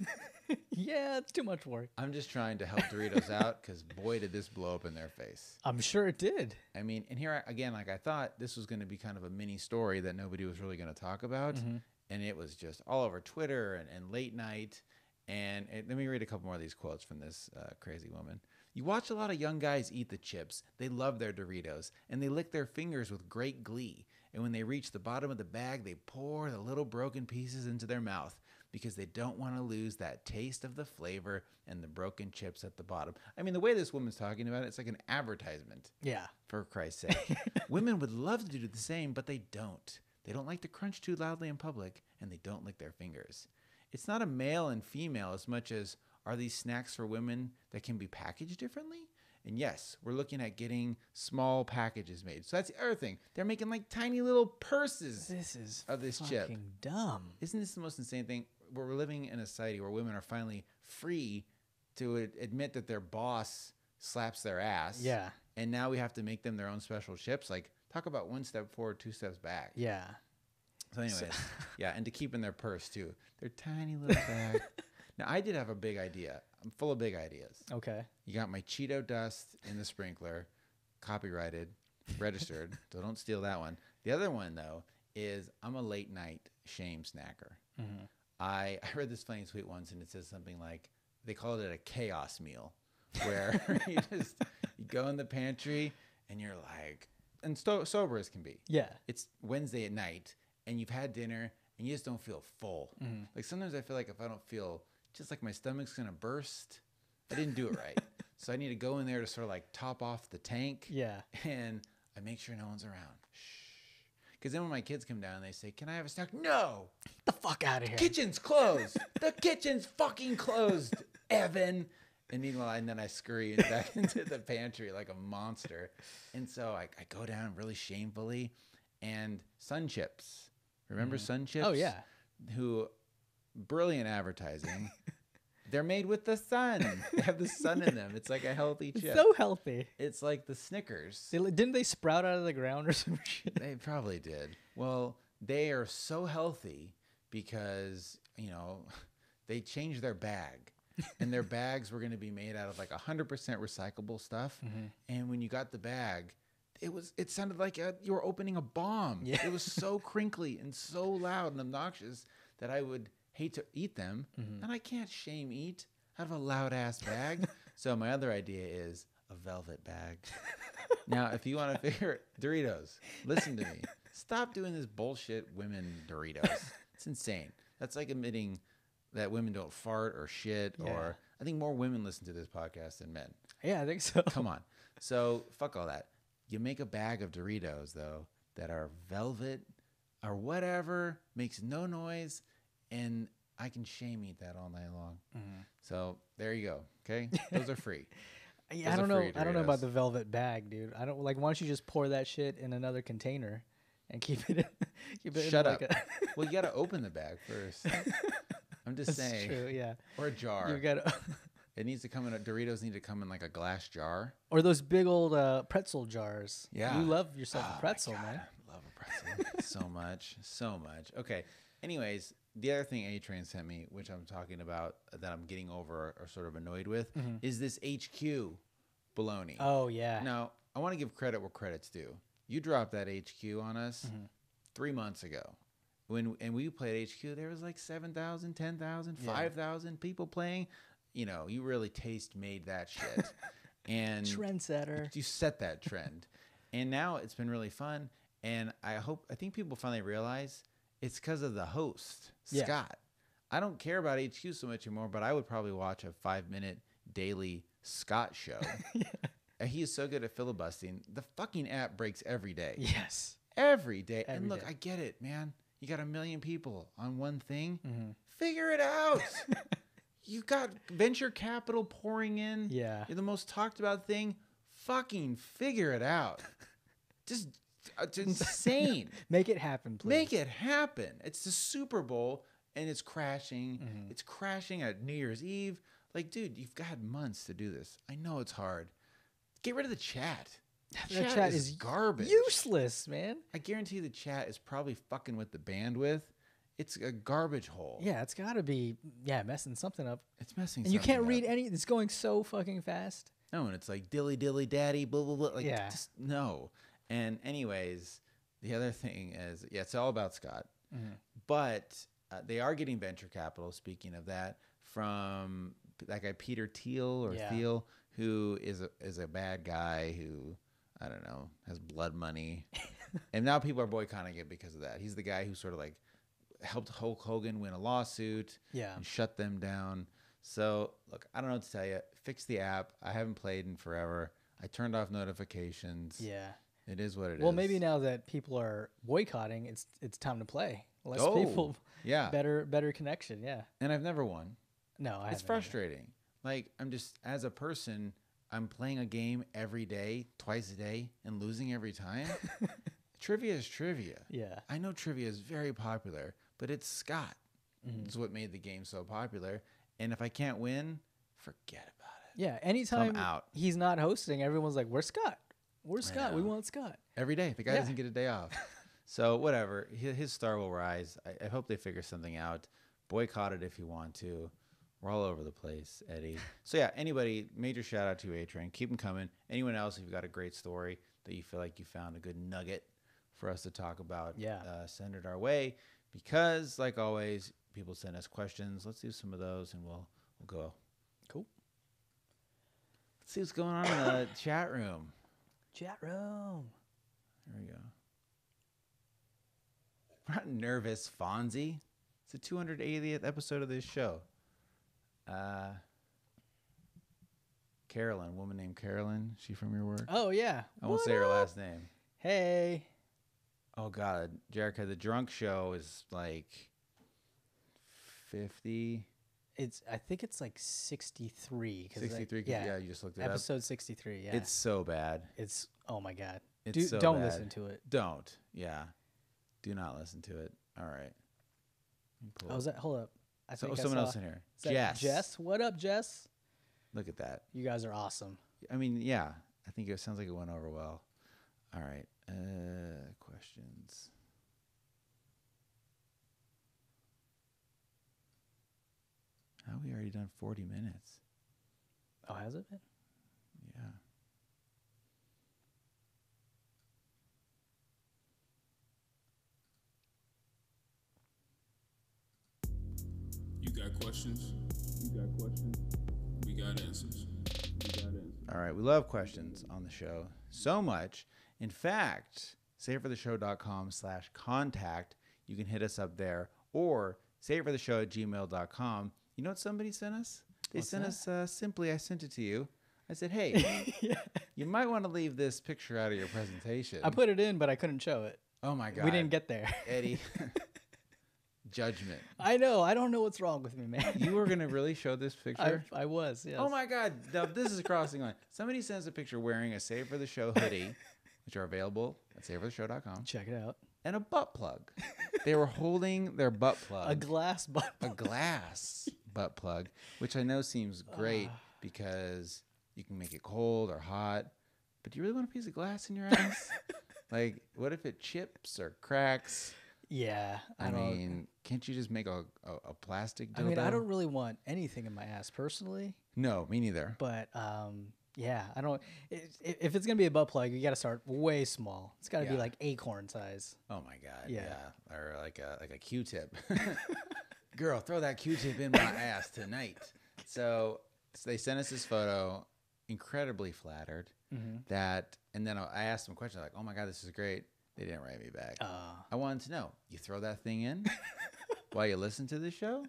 Yeah, it's too much work. I'm just trying to help Doritos out because boy, did this blow up in their face. I'm sure it did. I mean, and here again, like I thought this was going to be kind of a mini story that nobody was really going to talk about. Mm-hmm. And it was just all over Twitter and late night. And let me read a couple more of these quotes from this crazy woman. You watch a lot of young guys eat the chips. They love their Doritos, and they lick their fingers with great glee. And when they reach the bottom of the bag, they pour the little broken pieces into their mouth because they don't want to lose that taste of the flavor and the broken chips at the bottom. I mean, the way this woman's talking about it, it's like an advertisement. Yeah. For Christ's sake. Women would love to do the same, but they don't. They don't like to crunch too loudly in public, and they don't lick their fingers. It's not a male and female as much as are these snacks for women that can be packaged differently And yes, we're looking at getting small packages made. So that's the other thing. They're making like tiny little purses of this chip. Fucking dumb. Isn't this the most insane thing? We're living in a society where women are finally free to admit that their boss slaps their ass. Yeah. And now we have to make them their own special chips. Like, talk about one step forward, two steps back. Yeah. So anyways, yeah, and to keep in their purse too. Their tiny little bag. Now, I did have a big idea. I'm full of big ideas. Okay. You got my Cheeto dust in the sprinkler, copyrighted, registered, so don't steal that one. The other one, though, is I'm a late night shame snacker. Mm-hmm. I read this funny tweet once, and it says something like, they called it a chaos meal, where you go in the pantry, and you're like, and sober as can be. Yeah. It's Wednesday at night, and you've had dinner, and you just don't feel full. Mm-hmm. Like sometimes I feel like if I don't feel, just like my stomach's gonna burst, I didn't do it right. So I need to go in there to sort of like top off the tank. Yeah. And I make sure no one's around. Shh. Because then when my kids come down, they say, "Can I have a snack?" No. Get the fuck out of here. Kitchen's closed. The kitchen's fucking closed, Evan. And meanwhile, and then I scurry back into the pantry like a monster. And so I go down really shamefully. And Sun Chips. Remember Sun Chips? Oh, yeah. Who, brilliant advertising. They're made with the sun. They have the sun in them. It's like a healthy chip. So healthy. It's like the Snickers. Didn't they sprout out of the ground or some shit? They probably did. Well, they are so healthy because, they changed their bag. And their bags were going to be made out of like 100% recyclable stuff. Mm-hmm. And when you got the bag, it sounded like you were opening a bomb. Yeah. It was so crinkly and so loud and obnoxious that I would hate to eat them. Mm-hmm. And I can't shame eat out of a loud ass bag. So my other idea is a velvet bag. Now, if you want to figure Doritos, listen to me. Stop doing this bullshit women Doritos. It's insane. That's like admitting that women don't fart or shit. Yeah. Or I think more women listen to this podcast than men. Yeah, I think so. Come on. So fuck all that. You make a bag of Doritos, though, that are velvet or whatever, makes no noise, and I can shame eat that all night long. Mm-hmm. So there you go. Okay, those are free. Yeah, I don't know. I don't know about the velvet bag, dude. I don't like. Why don't you just pour that shit in another container and keep it? Shut up. Well, you got to open the bag first. I'm just saying. True, yeah. Or a jar. You got to. It needs to come in. Doritos need to come in like a glass jar. Or those big old pretzel jars. Yeah. You love yourself a pretzel, man. I love a pretzel so much. Okay. Anyways, the other thing A-Train sent me, which I'm talking about that I'm getting over or sort of annoyed with, is this HQ baloney. Oh, yeah. Now, I want to give credit where credit's due. You dropped that HQ on us 3 months ago. And we played HQ, there was like 7,000, 10,000, 5,000 people playing. You really made that shit. And trendsetter. You set that trend. And now it's been really fun. And I think people finally realize it's because of the host, Scott. I don't care about HQ so much anymore, but I would probably watch a 5-minute daily Scott show. He is so good at filibustering. The fucking app breaks every day. Yes. Every day. And look, I get it, man. You got 1 million people on one thing. Mm-hmm. Figure it out. You got venture capital pouring in. Yeah. You're the most talked about thing. Fucking figure it out. Just, it's insane. Make it happen, please. Make it happen. It's the Super Bowl and it's crashing. Mm-hmm. It's crashing at New Year's Eve. Like, dude, you've got months to do this. I know it's hard. Get rid of the chat. The chat is garbage. Useless, man. I guarantee the chat is probably fucking with the bandwidth. It's a garbage hole. Yeah, it's got to be, messing something up. It's messing and something up. And you can't read any, it's going so fucking fast. No, and it's like dilly dilly daddy, blah, blah, blah. Like, just no. And anyways, the other thing is, it's all about Scott. Mm-hmm. But they are getting venture capital, speaking of that, from that guy Peter Thiel, who is a bad guy who, I don't know, has blood money. And now people are boycotting it because of that. He's the guy who sort of like helped Hulk Hogan win a lawsuit and shut them down. So, look, I don't know what to tell you. Fix the app. I haven't played in forever. I turned off notifications. Yeah. It is what it is. Well, maybe now that people are boycotting, it's time to play. Less people. Yeah. Better connection. Yeah. And I've never won. No, I haven't. It's frustrating. Like, I'm just, as a person, I'm playing a game every day, twice a day, and losing every time. Trivia is trivia. Yeah. I know trivia is very popular, but it's Scott. It's what made the game so popular. And if I can't win, forget about it. Yeah. Anytime he's not hosting, everyone's like, "Where's Scott? Where's Scott? We want Scott." Every day. The guy doesn't get a day off. So whatever. His star will rise. I hope they figure something out. Boycott it if you want to. We're all over the place, Eddie. So yeah, anybody, major shout out to A-Train. Keep them coming. Anyone else, if you've got a great story that you feel like you found a good nugget for us to talk about, send it our way. Because, like always, people send us questions. Let's do some of those, and we'll go. Cool. Let's see what's going on in the chat room. Chat room. There we go. We're not nervous, Fonzie. It's the 280th episode of this show. Carolyn, woman named Carolyn. She from your work? Oh, yeah. I won't say her last name. Hey. Oh, God. Jerica, the drunk show is like 50. I think it's like 63. 63? Yeah, you just looked it up. Episode 63, yeah. It's so bad. Oh, my God. Don't listen to it. Don't. Yeah. Do not listen to it. All right. Hold up. I think someone else in here. Jess. What up, Jess? Look at that. You guys are awesome. I mean, yeah. I think it sounds like it went over well. All right. Questions. How have we already done 40 minutes? Oh, has it been? Yeah. You got questions? We got answers. All right. We love questions on the show so much. In fact, savefortheshow.com/contact. You can hit us up there, or savefortheshow@gmail.com. You know what somebody sent us? They sent us simply, I sent it to you. I said, hey, you might want to leave this picture out of your presentation. I put it in, but I couldn't show it. Oh, my God. We didn't get there. Eddie. Judgment. I know. I don't know what's wrong with me, man. You were going to really show this picture? I was, yes. Oh, my God. Now, this is crossing on. Somebody sends a picture wearing a Save for the Show hoodie, which are available at savefortheshow.com. Check it out. And a butt plug. They were holding their butt plug. A glass butt plug. A glass butt plug, which I know seems great because you can make it cold or hot. But do you really want a piece of glass in your ass? Like, what if it chips or cracks? Yeah. I mean, can't you just make a plastic dildo? I mean, I don't really want anything in my ass personally. No, me neither. But, yeah, I don't. If it's gonna be a butt plug, you got to start way small. It's got to be like acorn size. Oh my God, yeah. Or like a Q-tip. Girl, throw that Q-tip in my ass tonight. So they sent us this photo, incredibly flattered. That, and then I asked them a question like, "Oh my God, this is great." They didn't write me back. I wanted to know, you throw that thing in while you listen to the show?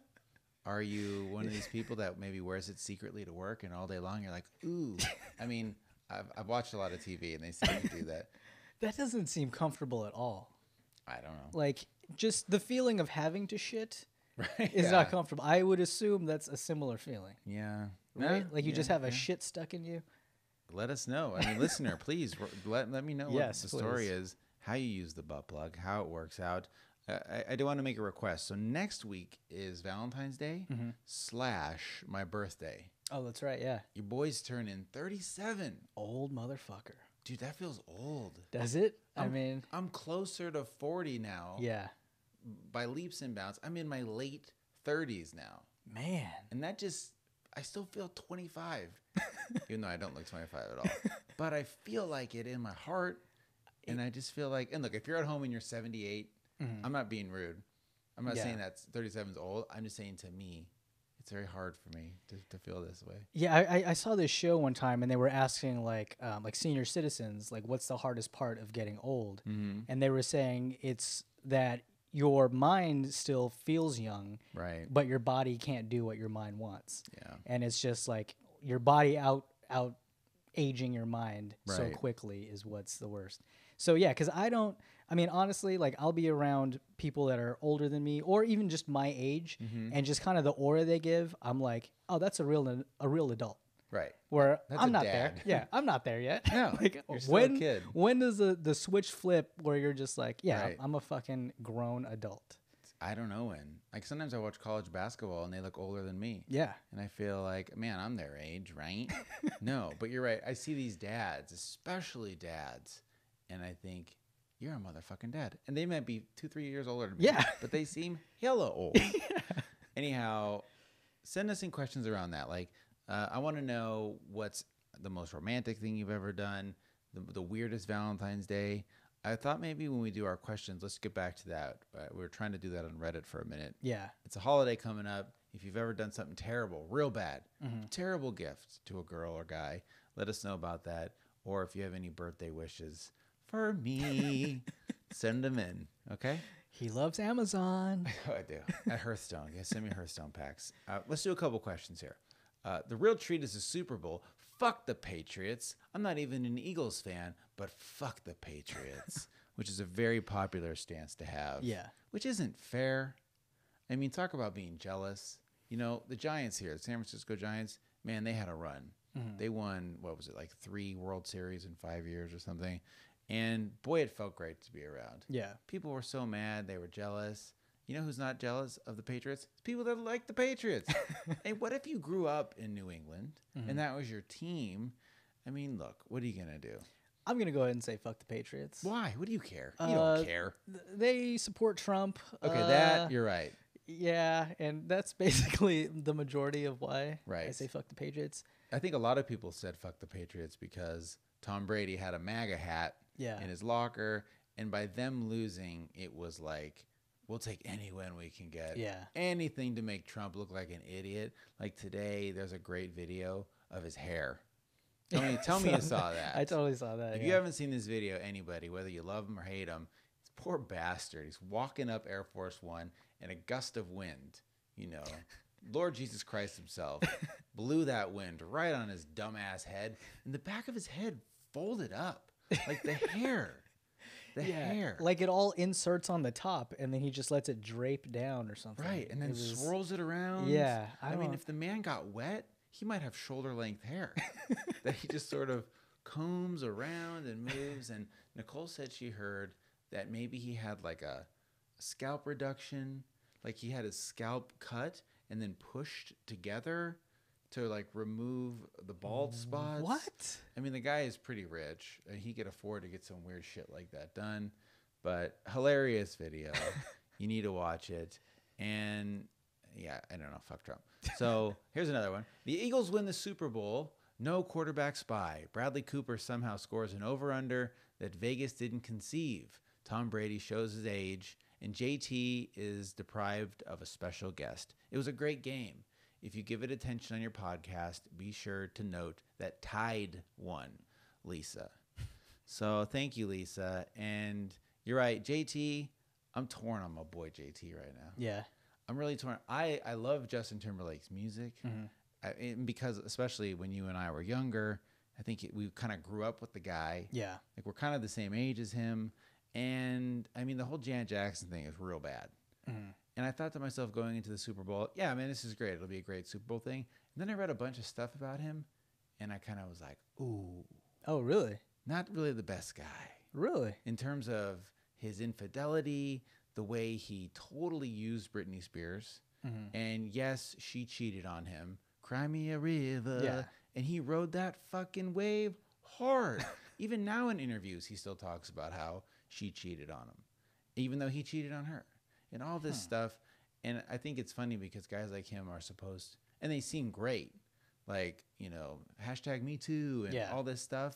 Are you one of these people that maybe wears it secretly to work and all day long you're like, ooh? I mean, I've watched a lot of TV and they seem to do that. That doesn't seem comfortable at all. I don't know. Like, just the feeling of having to shit is not comfortable. I would assume that's a similar feeling. Yeah. Right? Like you just have a shit stuck in you. Let us know. I mean, listener, please let me know what the story is, how you use the butt plug, how it works out. I do want to make a request. So next week is Valentine's Day / my birthday. Oh, that's right. Yeah. Your boys turn in 37. Old motherfucker. Dude, that feels old. Does it? I mean, I'm closer to 40 now. Yeah. By leaps and bounds. I'm in my late 30s now. Man. And that just, I still feel 25. Even though I don't look 25 at all. But I feel like it in my heart. And I just feel like, and look, if you're at home and you're 78, I'm not being rude. I'm not saying that 37 is old. I'm just saying to me, it's very hard for me to feel this way. Yeah, I saw this show one time and they were asking like senior citizens, like, what's the hardest part of getting old? And they were saying it's that your mind still feels young, right? But your body can't do what your mind wants. Yeah. And it's just like your body out aging your mind so quickly is what's the worst. So yeah, because I mean, honestly, like I'll be around people that are older than me or even just my age and just kind of the aura they give, I'm like, oh, that's a real adult. Right. Where That's I'm a not dad. there. Yeah, I'm not there yet. No, like you're still a kid. when does the switch flip where you're just like, yeah, Right. I'm a fucking grown adult. I don't know when. Like sometimes I watch college basketball and they look older than me. Yeah. And I feel like, man, I'm their age, right? No, but you're right. I see these dads, especially dads, and I think, you're a motherfucking dad. And they might be 2-3 years older than me. Yeah. But they seem hella old. Anyhow, send us in questions around that. Like, I want to know what's the most romantic thing you've ever done, the weirdest Valentine's Day. I thought maybe when we do our questions, let's get back to that. We were trying to do that on Reddit for a minute. Yeah. It's a holiday coming up. If you've ever done something terrible, real bad, terrible gift to a girl or guy, let us know about that. Or if you have any birthday wishes for me, send them in. Okay? He loves Amazon. Oh, I do. At Hearthstone. Yeah, send me Hearthstone packs. Let's do a couple questions here. The real treat is the Super Bowl. Fuck the Patriots. I'm not even an Eagles fan, but fuck the Patriots, which is a very popular stance to have. Yeah. Which isn't fair. I mean, talk about being jealous. You know, the Giants here, the San Francisco Giants, man, they had a run. They won, what was it, like 3 World Series in 5 years or something. And boy, it felt great to be around. Yeah. People were so mad. They were jealous. You know who's not jealous of the Patriots? It's people that like the Patriots. Hey, what if you grew up in New England and that was your team? I mean, look, what are you going to do? I'm going to go ahead and say fuck the Patriots. Why? What do you care? You don't care. They support Trump. Okay, that, you're right. Yeah, and that's basically the majority of why I say fuck the Patriots. I think a lot of people said fuck the Patriots because Tom Brady had a MAGA hat in his locker, and by them losing, it was like, we'll take any win we can get. Yeah. Anything to make Trump look like an idiot. Like today, there's a great video of his hair. Tell me you saw that. I totally saw that. If you haven't seen this video, anybody, whether you love him or hate him, this poor bastard. He's walking up Air Force One in a gust of wind. You know, Lord Jesus Christ himself blew that wind right on his dumbass head, and the back of his head folded up like the hair. The hair. Like it all inserts on the top and then he just lets it drape down or something. Right. And then swirls it around. Yeah. I mean, if the man got wet, he might have shoulder length hair that he just sort of combs around and moves. And Nicole said she heard that maybe he had like a scalp reduction, like he had his scalp cut and then pushed together to like remove the bald spots. What? I mean, the guy is pretty rich. He could afford to get some weird shit like that done. But hilarious video. You need to watch it. And yeah, I don't know. Fuck Trump. So here's another one. The Eagles win the Super Bowl. No quarterback spy. Bradley Cooper somehow scores an over-under that Vegas didn't conceive. Tom Brady shows his age. And JT is deprived of a special guest. It was a great game. If you give it attention on your podcast, be sure to note that Tide won, Lisa. So thank you, Lisa. And you're right, JT, I'm torn on my boy JT right now. Yeah. I'm really torn. I love Justin Timberlake's music. And because especially when you and I were younger, I think we kind of grew up with the guy. Yeah. Like we're kind of the same age as him. And I mean, the whole Janet Jackson thing is real bad. And I thought to myself going into the Super Bowl, yeah, man, this is great. It'll be a great Super Bowl thing. And then I read a bunch of stuff about him, and I kind of was like, ooh. Oh, really? Not really the best guy. Really? In terms of his infidelity, the way he totally used Britney Spears. And yes, she cheated on him. Cry me a river. Yeah. And he rode that fucking wave hard. Even now in interviews, he still talks about how she cheated on him, even though he cheated on her. And all this stuff. And I think it's funny because guys like him are supposed, and they seem great. Like, you know, #MeToo and all this stuff.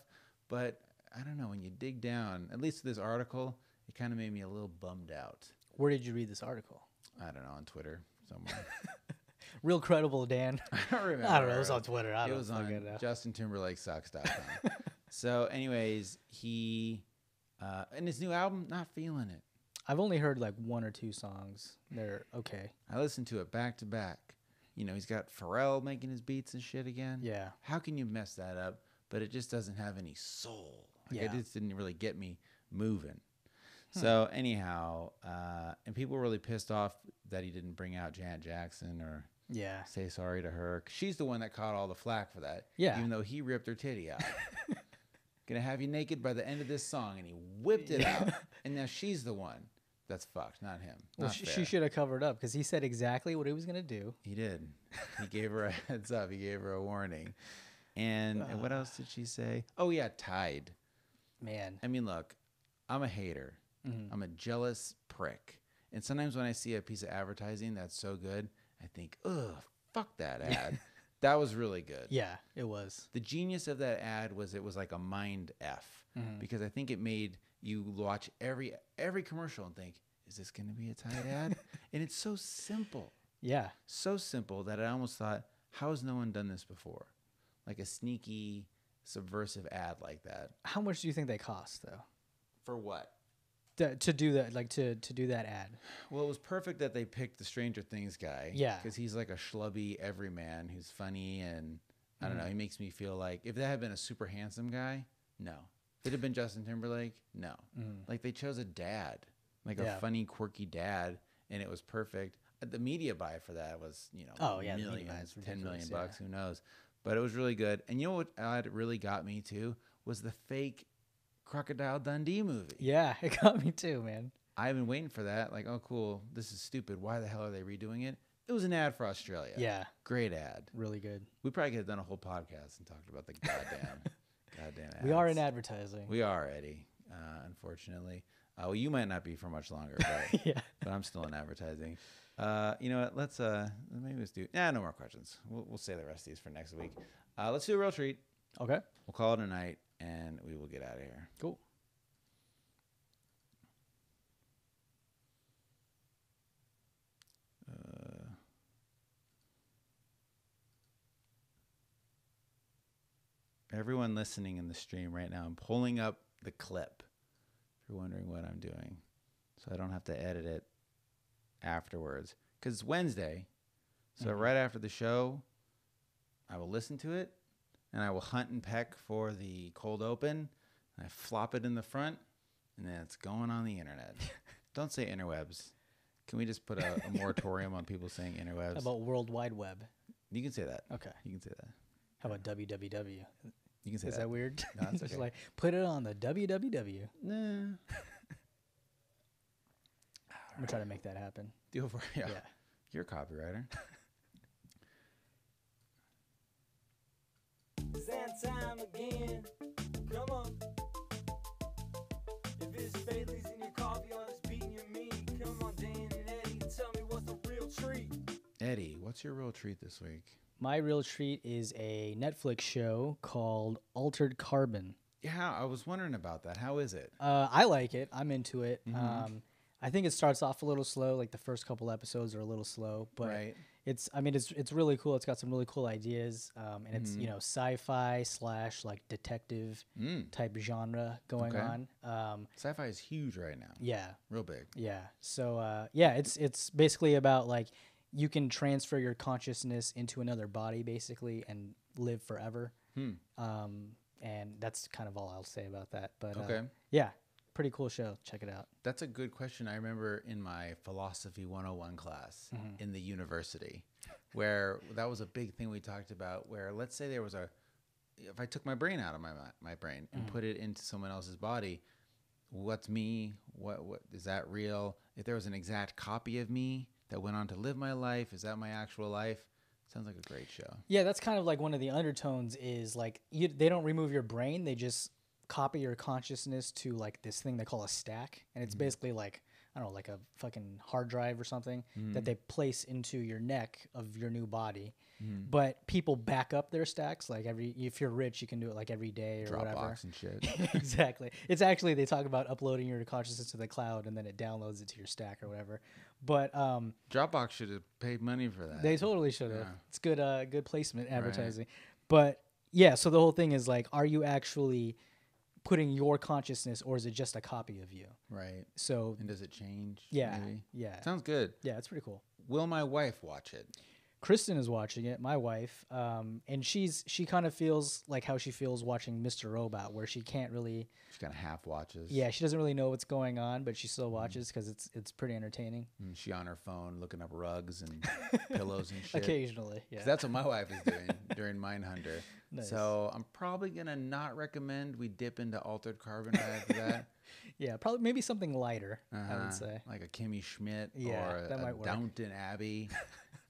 But I don't know, when you dig down, at least this article, it kind of made me a little bummed out. Where did you read this article? I don't know, on Twitter somewhere. Real credible, Dan. I don't remember. I don't know. It was on Twitter. It was on JustinTimberlakeSucks.com. So anyways, he, and his new album, not feeling it. I've only heard like 1 or 2 songs. They're okay. I listened to it back to back. You know, he's got Pharrell making his beats and shit again. Yeah. How can you mess that up? But it just doesn't have any soul. Like, it just didn't really get me moving. So anyhow, and people were really pissed off that he didn't bring out Janet Jackson or Yeah. say sorry to her. She's the one that caught all the flack for that. Yeah. Even though he ripped her titty out. Gonna have you naked by the end of this song, and he whipped it out. And now she's the one that's fucked, not him. Well, Not she should have covered up because he said exactly what he was gonna do. He did. He gave her a heads up. He gave her a warning. And what else did she say? Oh yeah, Tide. Man. I mean, look, I'm a hater. Mm-hmm. I'm a jealous prick. And sometimes when I see a piece of advertising that's so good, I think, ugh, fuck that ad. That was really good. Yeah, it was. The genius of that ad was it was like a mind F because I think it made you watch every commercial and think, is this going to be a Tide ad? And it's so simple. Yeah. So simple that I almost thought, how has no one done this before? Like a sneaky, subversive ad like that. How much do you think they cost, though? For what? To do that, like to do that ad. Well, it was perfect that they picked the Stranger Things guy. Yeah. Because he's like a schlubby everyman who's funny and, I don't know, he makes me feel like, if that had been a super handsome guy, no. If it had been Justin Timberlake, no. Like they chose a dad, like a funny, quirky dad, and it was perfect. The media buy for that was, you know, millions, $10 million bucks, who knows. But it was really good. And you know what ad really got me too? Was the fake Crocodile Dundee movie. Yeah, it got me too, man. I've been waiting for that. Like, oh, cool. This is stupid. Why the hell are they redoing it? It was an ad for Australia. Yeah. Great ad. Really good. We probably could have done a whole podcast and talked about the goddamn ads. We are in advertising. We are, Eddie, unfortunately. Well, you might not be for much longer, but, but I'm still in advertising. You know what? Maybe let's do. No more questions. We'll save the rest of these for next week. Let's do a real treat. Okay. We'll call it a night, and we will get out of here. Cool. Everyone listening in the stream right now, I'm pulling up the clip. If you're wondering what I'm doing, so I don't have to edit it afterwards, because it's Wednesday. So right after the show, I will listen to it, and I will hunt and peck for the cold open. And I flop it in the front, and then it's going on the internet. Don't say interwebs. Can we just put a moratorium on people saying interwebs? How about World Wide Web? You can say that. Okay. You can say that. How about WWW? You can say Is that weird? No, it's Just okay. like, put it on the WWW. Nah. I'm going to try to make that happen. Do it for you. Yeah. You're a copywriter. It's that time again. Come on. If it's Bailey's in your coffee or it's beating your meat, come on, Dan and Eddie, tell me what's the real treat. Eddie, what's your real treat this week? My real treat is a Netflix show called Altered Carbon. Yeah, I was wondering about that. How is it? I like it. I'm into it. I think it starts off a little slow. Like the first couple episodes are a little slow, but Right. it's really cool. It's got some really cool ideas, and it's sci-fi / like detective type genre going on. Sci-fi is huge right now. Yeah, Real big. yeah. So it's basically about like you can transfer your consciousness into another body basically and live forever. And that's kind of all I'll say about that. But yeah, pretty cool show. Check it out. That's a good question. I remember in my philosophy 101 class in the university where that was a big thing we talked about, where let's say there was if I took my brain out of my brain and put it into someone else's body, what's me? What is that real? If there was an exact copy of me that went on to live my life, is that my actual life? Sounds like a great show. Yeah, that's kind of like one of the undertones is like they don't remove your brain. They just copy your consciousness to like this thing they call a stack. And it's basically like, I don't know, like a fucking hard drive or something that they place into your neck of your new body. But people back up their stacks. Like if you're rich, you can do it like every day or whatever. Dropbox and shit. Exactly. It's actually, they talk about uploading your consciousness to the cloud and then it downloads it to your stack or whatever. But Dropbox should have paid money for that. they totally should have. Yeah. It's good placement advertising. But yeah, so the whole thing is like, are you actually putting your consciousness or is it just a copy of you? Right. So And does it change? yeah, Maybe? yeah. Sounds good. Yeah, it's pretty cool. Will my wife watch it? Kristen is watching it, my wife, and she kind of feels like how she feels watching Mr. Robot, where she can't really. She kind of half watches. Yeah, she doesn't really know what's going on, but she still watches because it's pretty entertaining. And she on her phone looking up rugs and pillows and shit. Occasionally, yeah. 'Cause that's what my wife is doing during Mindhunter. Nice. So I'm probably gonna not recommend we dip into Altered Carbon after that. Yeah, probably maybe something lighter. I would say like a Kimmy Schmidt Yeah, or that a might work. Downton Abbey.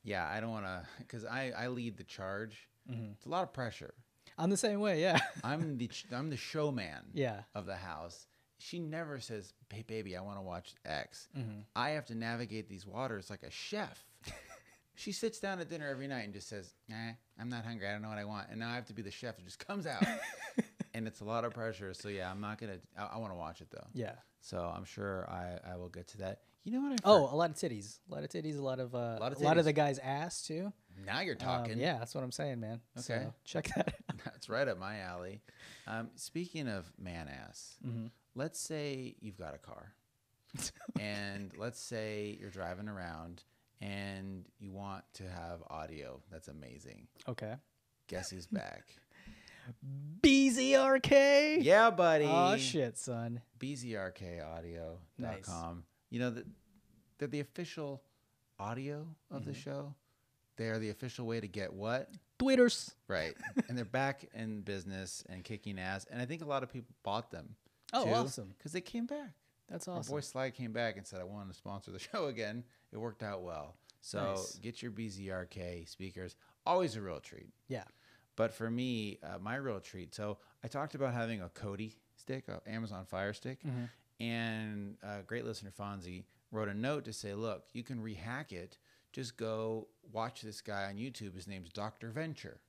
Yeah, I don't want to, because I lead the charge. It's a lot of pressure. I'm the same way. Yeah. I'm the showman. Yeah. Of the house. She never says, "Hey, baby, I want to watch X." I have to navigate these waters like a chef. She sits down at dinner every night and just says, I'm not hungry. I don't know what I want. And now I have to be the chef that just comes out. And it's a lot of pressure. So, yeah, I'm not going to – I want to watch it, though. Yeah. So I'm sure I will get to that. You know what a lot of titties. A lot of titties, a lot of the guy's ass, too. Now you're talking. Yeah, that's what I'm saying, man. Okay. So check that out. That's right up my alley. Speaking of man ass, let's say you've got a car. And let's say you're driving around and you want to have audio that's amazing. Okay. Guess who's back? BZRK? Yeah, buddy. Oh, shit, son. BZRKaudio.com. Nice. You know, they're the official audio of the show. They are the official way to get what? Tweeters. Right. And they're back in business and kicking ass. And I think a lot of people bought them. Oh, too, awesome. Because they came back. That's Our awesome. boy Sly came back and said, I wanted to sponsor the show again. It worked out well. So Nice. Get your BZRK speakers. Always a real treat. Yeah. But for me, my real treat. So I talked about having a Kodi stick, an Amazon Fire Stick. And a great listener, Fonzie, wrote a note to say, look, you can rehack it. Just go watch this guy on YouTube. His name's Dr. Venture.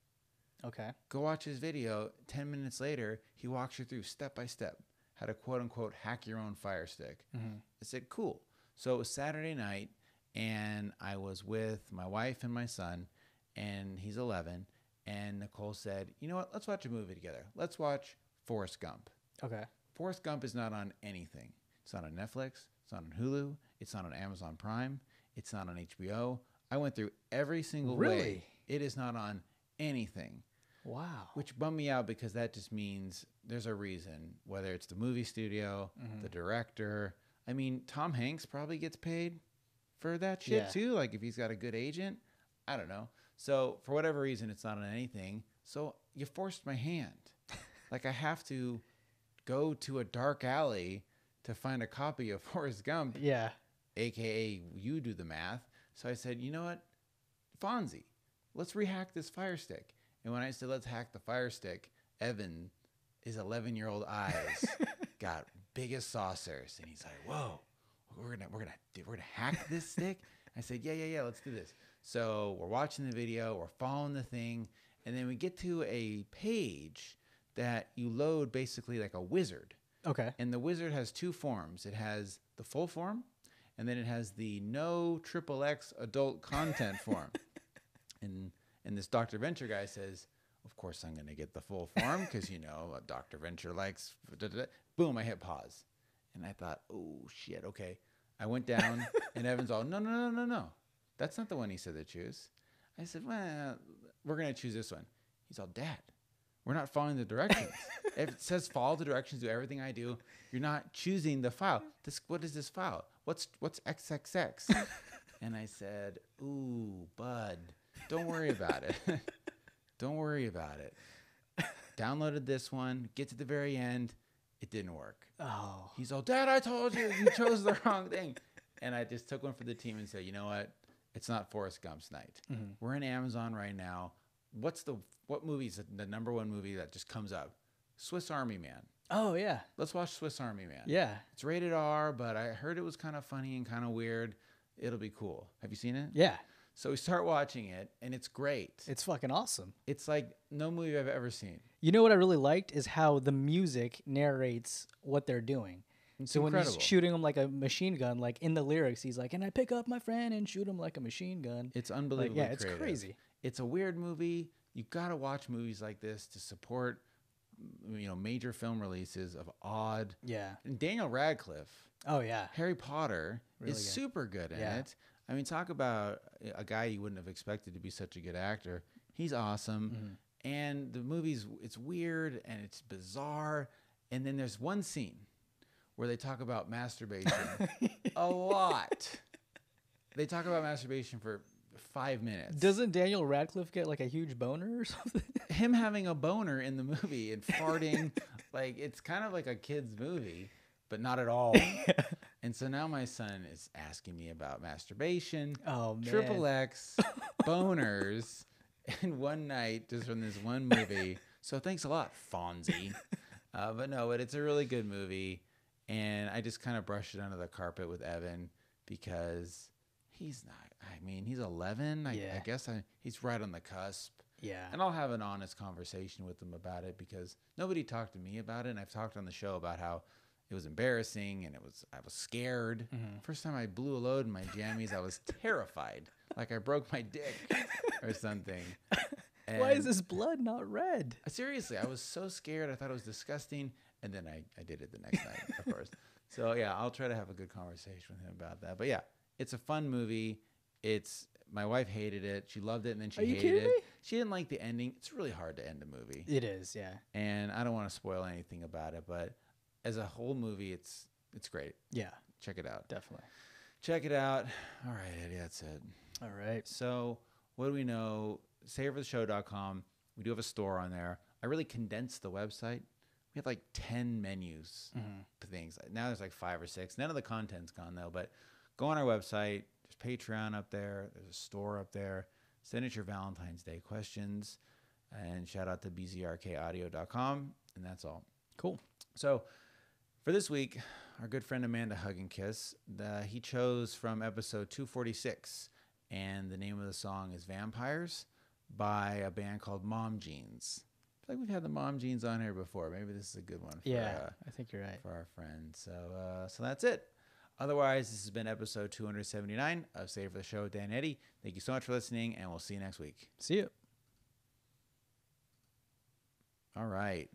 Okay. Go watch his video. 10 minutes later, he walks you through step by step how to quote unquote hack your own Fire Stick. I said, cool. So it was Saturday night, and I was with my wife and my son, and he's 11. And Nicole said, you know what? Let's watch a movie together. Let's watch Forrest Gump. Okay. Forrest Gump is not on anything. It's not on Netflix. It's not on Hulu. It's not on Amazon Prime. It's not on HBO. I went through every single way. It is not on anything. Wow. Which bummed me out because that just means there's a reason, whether it's the movie studio, the director. I mean, Tom Hanks probably gets paid for that shit too. Like if he's got a good agent, I don't know. So for whatever reason, it's not on anything. So you forced my hand. Like I have to go to a dark alley to find a copy of Forrest Gump. Yeah. AKA you do the math. So I said, you know what? Fonzie, let's rehack this Fire Stick. And when I said, let's hack the Fire Stick, Evan, his 11-year-old eyes got big as saucers. And he's like, whoa, we're gonna hack this stick? I said, yeah, let's do this. So we're watching the video, we're following the thing. And then we get to a page that you load basically like a wizard. Okay. And the wizard has two forms. It has the full form, and then it has the no XXX adult content form. And this Dr. Venture guy says, of course I'm going to get the full form because, you know, Dr. Venture likes... Boom, I hit pause. And I thought, oh, shit, okay. I went down, and Evan's all, no. That's not the one he said to choose. I said, well, we're going to choose this one. He's all, Dad, we're not following the directions. If it says follow the directions, do everything I do, you're not choosing the file. What is this file? What's XXX? And I said, ooh, bud, don't worry about it. Don't worry about it. Downloaded this one, get to the very end, it didn't work. Oh. He's all, Dad, I told you, you chose the wrong thing. And I just took one for the team and said, you know what? It's not Forrest Gump's night. We're in Amazon right now. What movie is the number one movie that just comes up? Swiss Army Man. Oh, yeah. Let's watch Swiss Army Man. Yeah. It's rated R, but I heard it was kind of funny and kind of weird. It'll be cool. Have you seen it? Yeah. So we start watching it, and it's great. It's fucking awesome. It's like no movie I've ever seen. You know what I really liked is how the music narrates what they're doing. It's so incredible. When he's shooting him like a machine gun, like in the lyrics, he's like, and I pick up my friend and shoot him like a machine gun. It's unbelievably like, yeah, it's creative. crazy. It's a weird movie. You got to watch movies like this to support, you know, major film releases of odd. Yeah. And Daniel Radcliffe, Oh, yeah. Harry Potter, Really is good. super good in Yeah. it. I mean, talk about a guy you wouldn't have expected to be such a good actor. He's awesome. And the movie's, it's weird and it's bizarre. And then there's one scene where they talk about masturbation a lot. They talk about masturbation for 5 minutes. Doesn't Daniel Radcliffe get like a huge boner or something? Him having a boner in the movie and farting, like it's kind of like a kid's movie, but not at all. And so now my son is asking me about masturbation, Oh, man. triple X, boners, and one night just from this one movie. So thanks a lot, Fonzie. But no, it's a really good movie. And I just kind of brushed it under the carpet with Evan because he's not, I mean, he's 11. I guess he's right on the cusp. Yeah. And I'll have an honest conversation with him about it because nobody talked to me about it. And I've talked on the show about how it was embarrassing and I was scared. First time I blew a load in my jammies, I was terrified. Like I broke my dick or something. And why is this blood not red? seriously, I was so scared. I thought it was disgusting. And then I did it the next night, of course. So yeah, I'll try to have a good conversation with him about that. But yeah, it's a fun movie. My wife hated it. She loved it, and then she hated it. Me? She didn't like the ending. It's really hard to end a movie. It is, yeah. And I don't want to spoil anything about it, but as a whole movie, it's great. Yeah. Check it out. Definitely. Check it out. All right, Eddie, that's it. All right. So what do we know? SaveForTheShow.com. We do have a store on there. I really condensed the website. We have like 10 menus to things. Now there's like 5 or 6. None of the content's gone though, but go on our website. There's Patreon up there. There's a store up there. Send us your Valentine's Day questions. And shout out to bzrkaudio.com. And that's all. Cool. So for this week, our good friend Amanda Hug and Kiss, he chose from episode 246. And the name of the song is Vampires by a band called Mom Jeans. I feel like we've had the Mom Jeans on here before. Maybe this is a good one. For, I think you're right. For our friends. So that's it. Otherwise, this has been episode 279 of Save for the Show with Dan and Eddie. Thank you so much for listening, and we'll see you next week. See you. All right.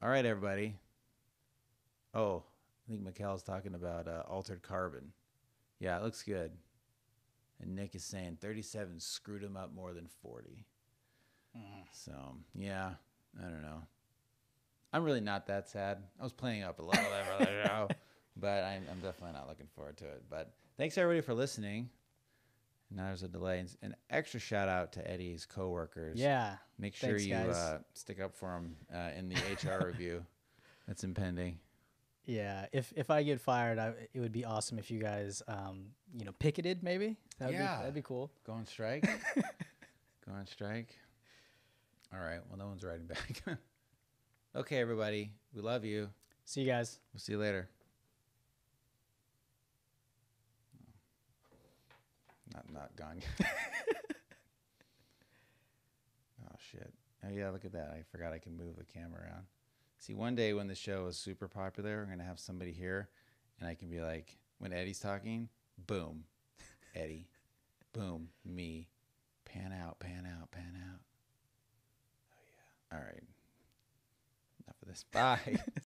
All right, everybody. Oh, I think Mikhail's talking about Altered Carbon. Yeah, it looks good. And Nick is saying 37 screwed him up more than 40. So, yeah, I don't know. I'm really not that sad. I was playing up a little bit, but I'm definitely not looking forward to it. But thanks, everybody, for listening. Now there's a delay. An extra shout out to Eddie's coworkers. Yeah. Make sure Thanks, you stick up for him in the HR review that's impending. Yeah, if I get fired, it would be awesome if you guys, picketed maybe. That'd be cool. Go on strike. Go on strike. All right. Well, no one's writing back. Okay, everybody. We love you. See you guys. We'll see you later. Not gone. Oh shit. Oh yeah, look at that. I forgot I can move the camera around. See, one day when the show is super popular, I'm going to have somebody here, and I can be like, when Eddie's talking, boom, Eddie, boom, me, pan out, pan out, pan out. Oh, yeah. All right. Enough of this. Bye.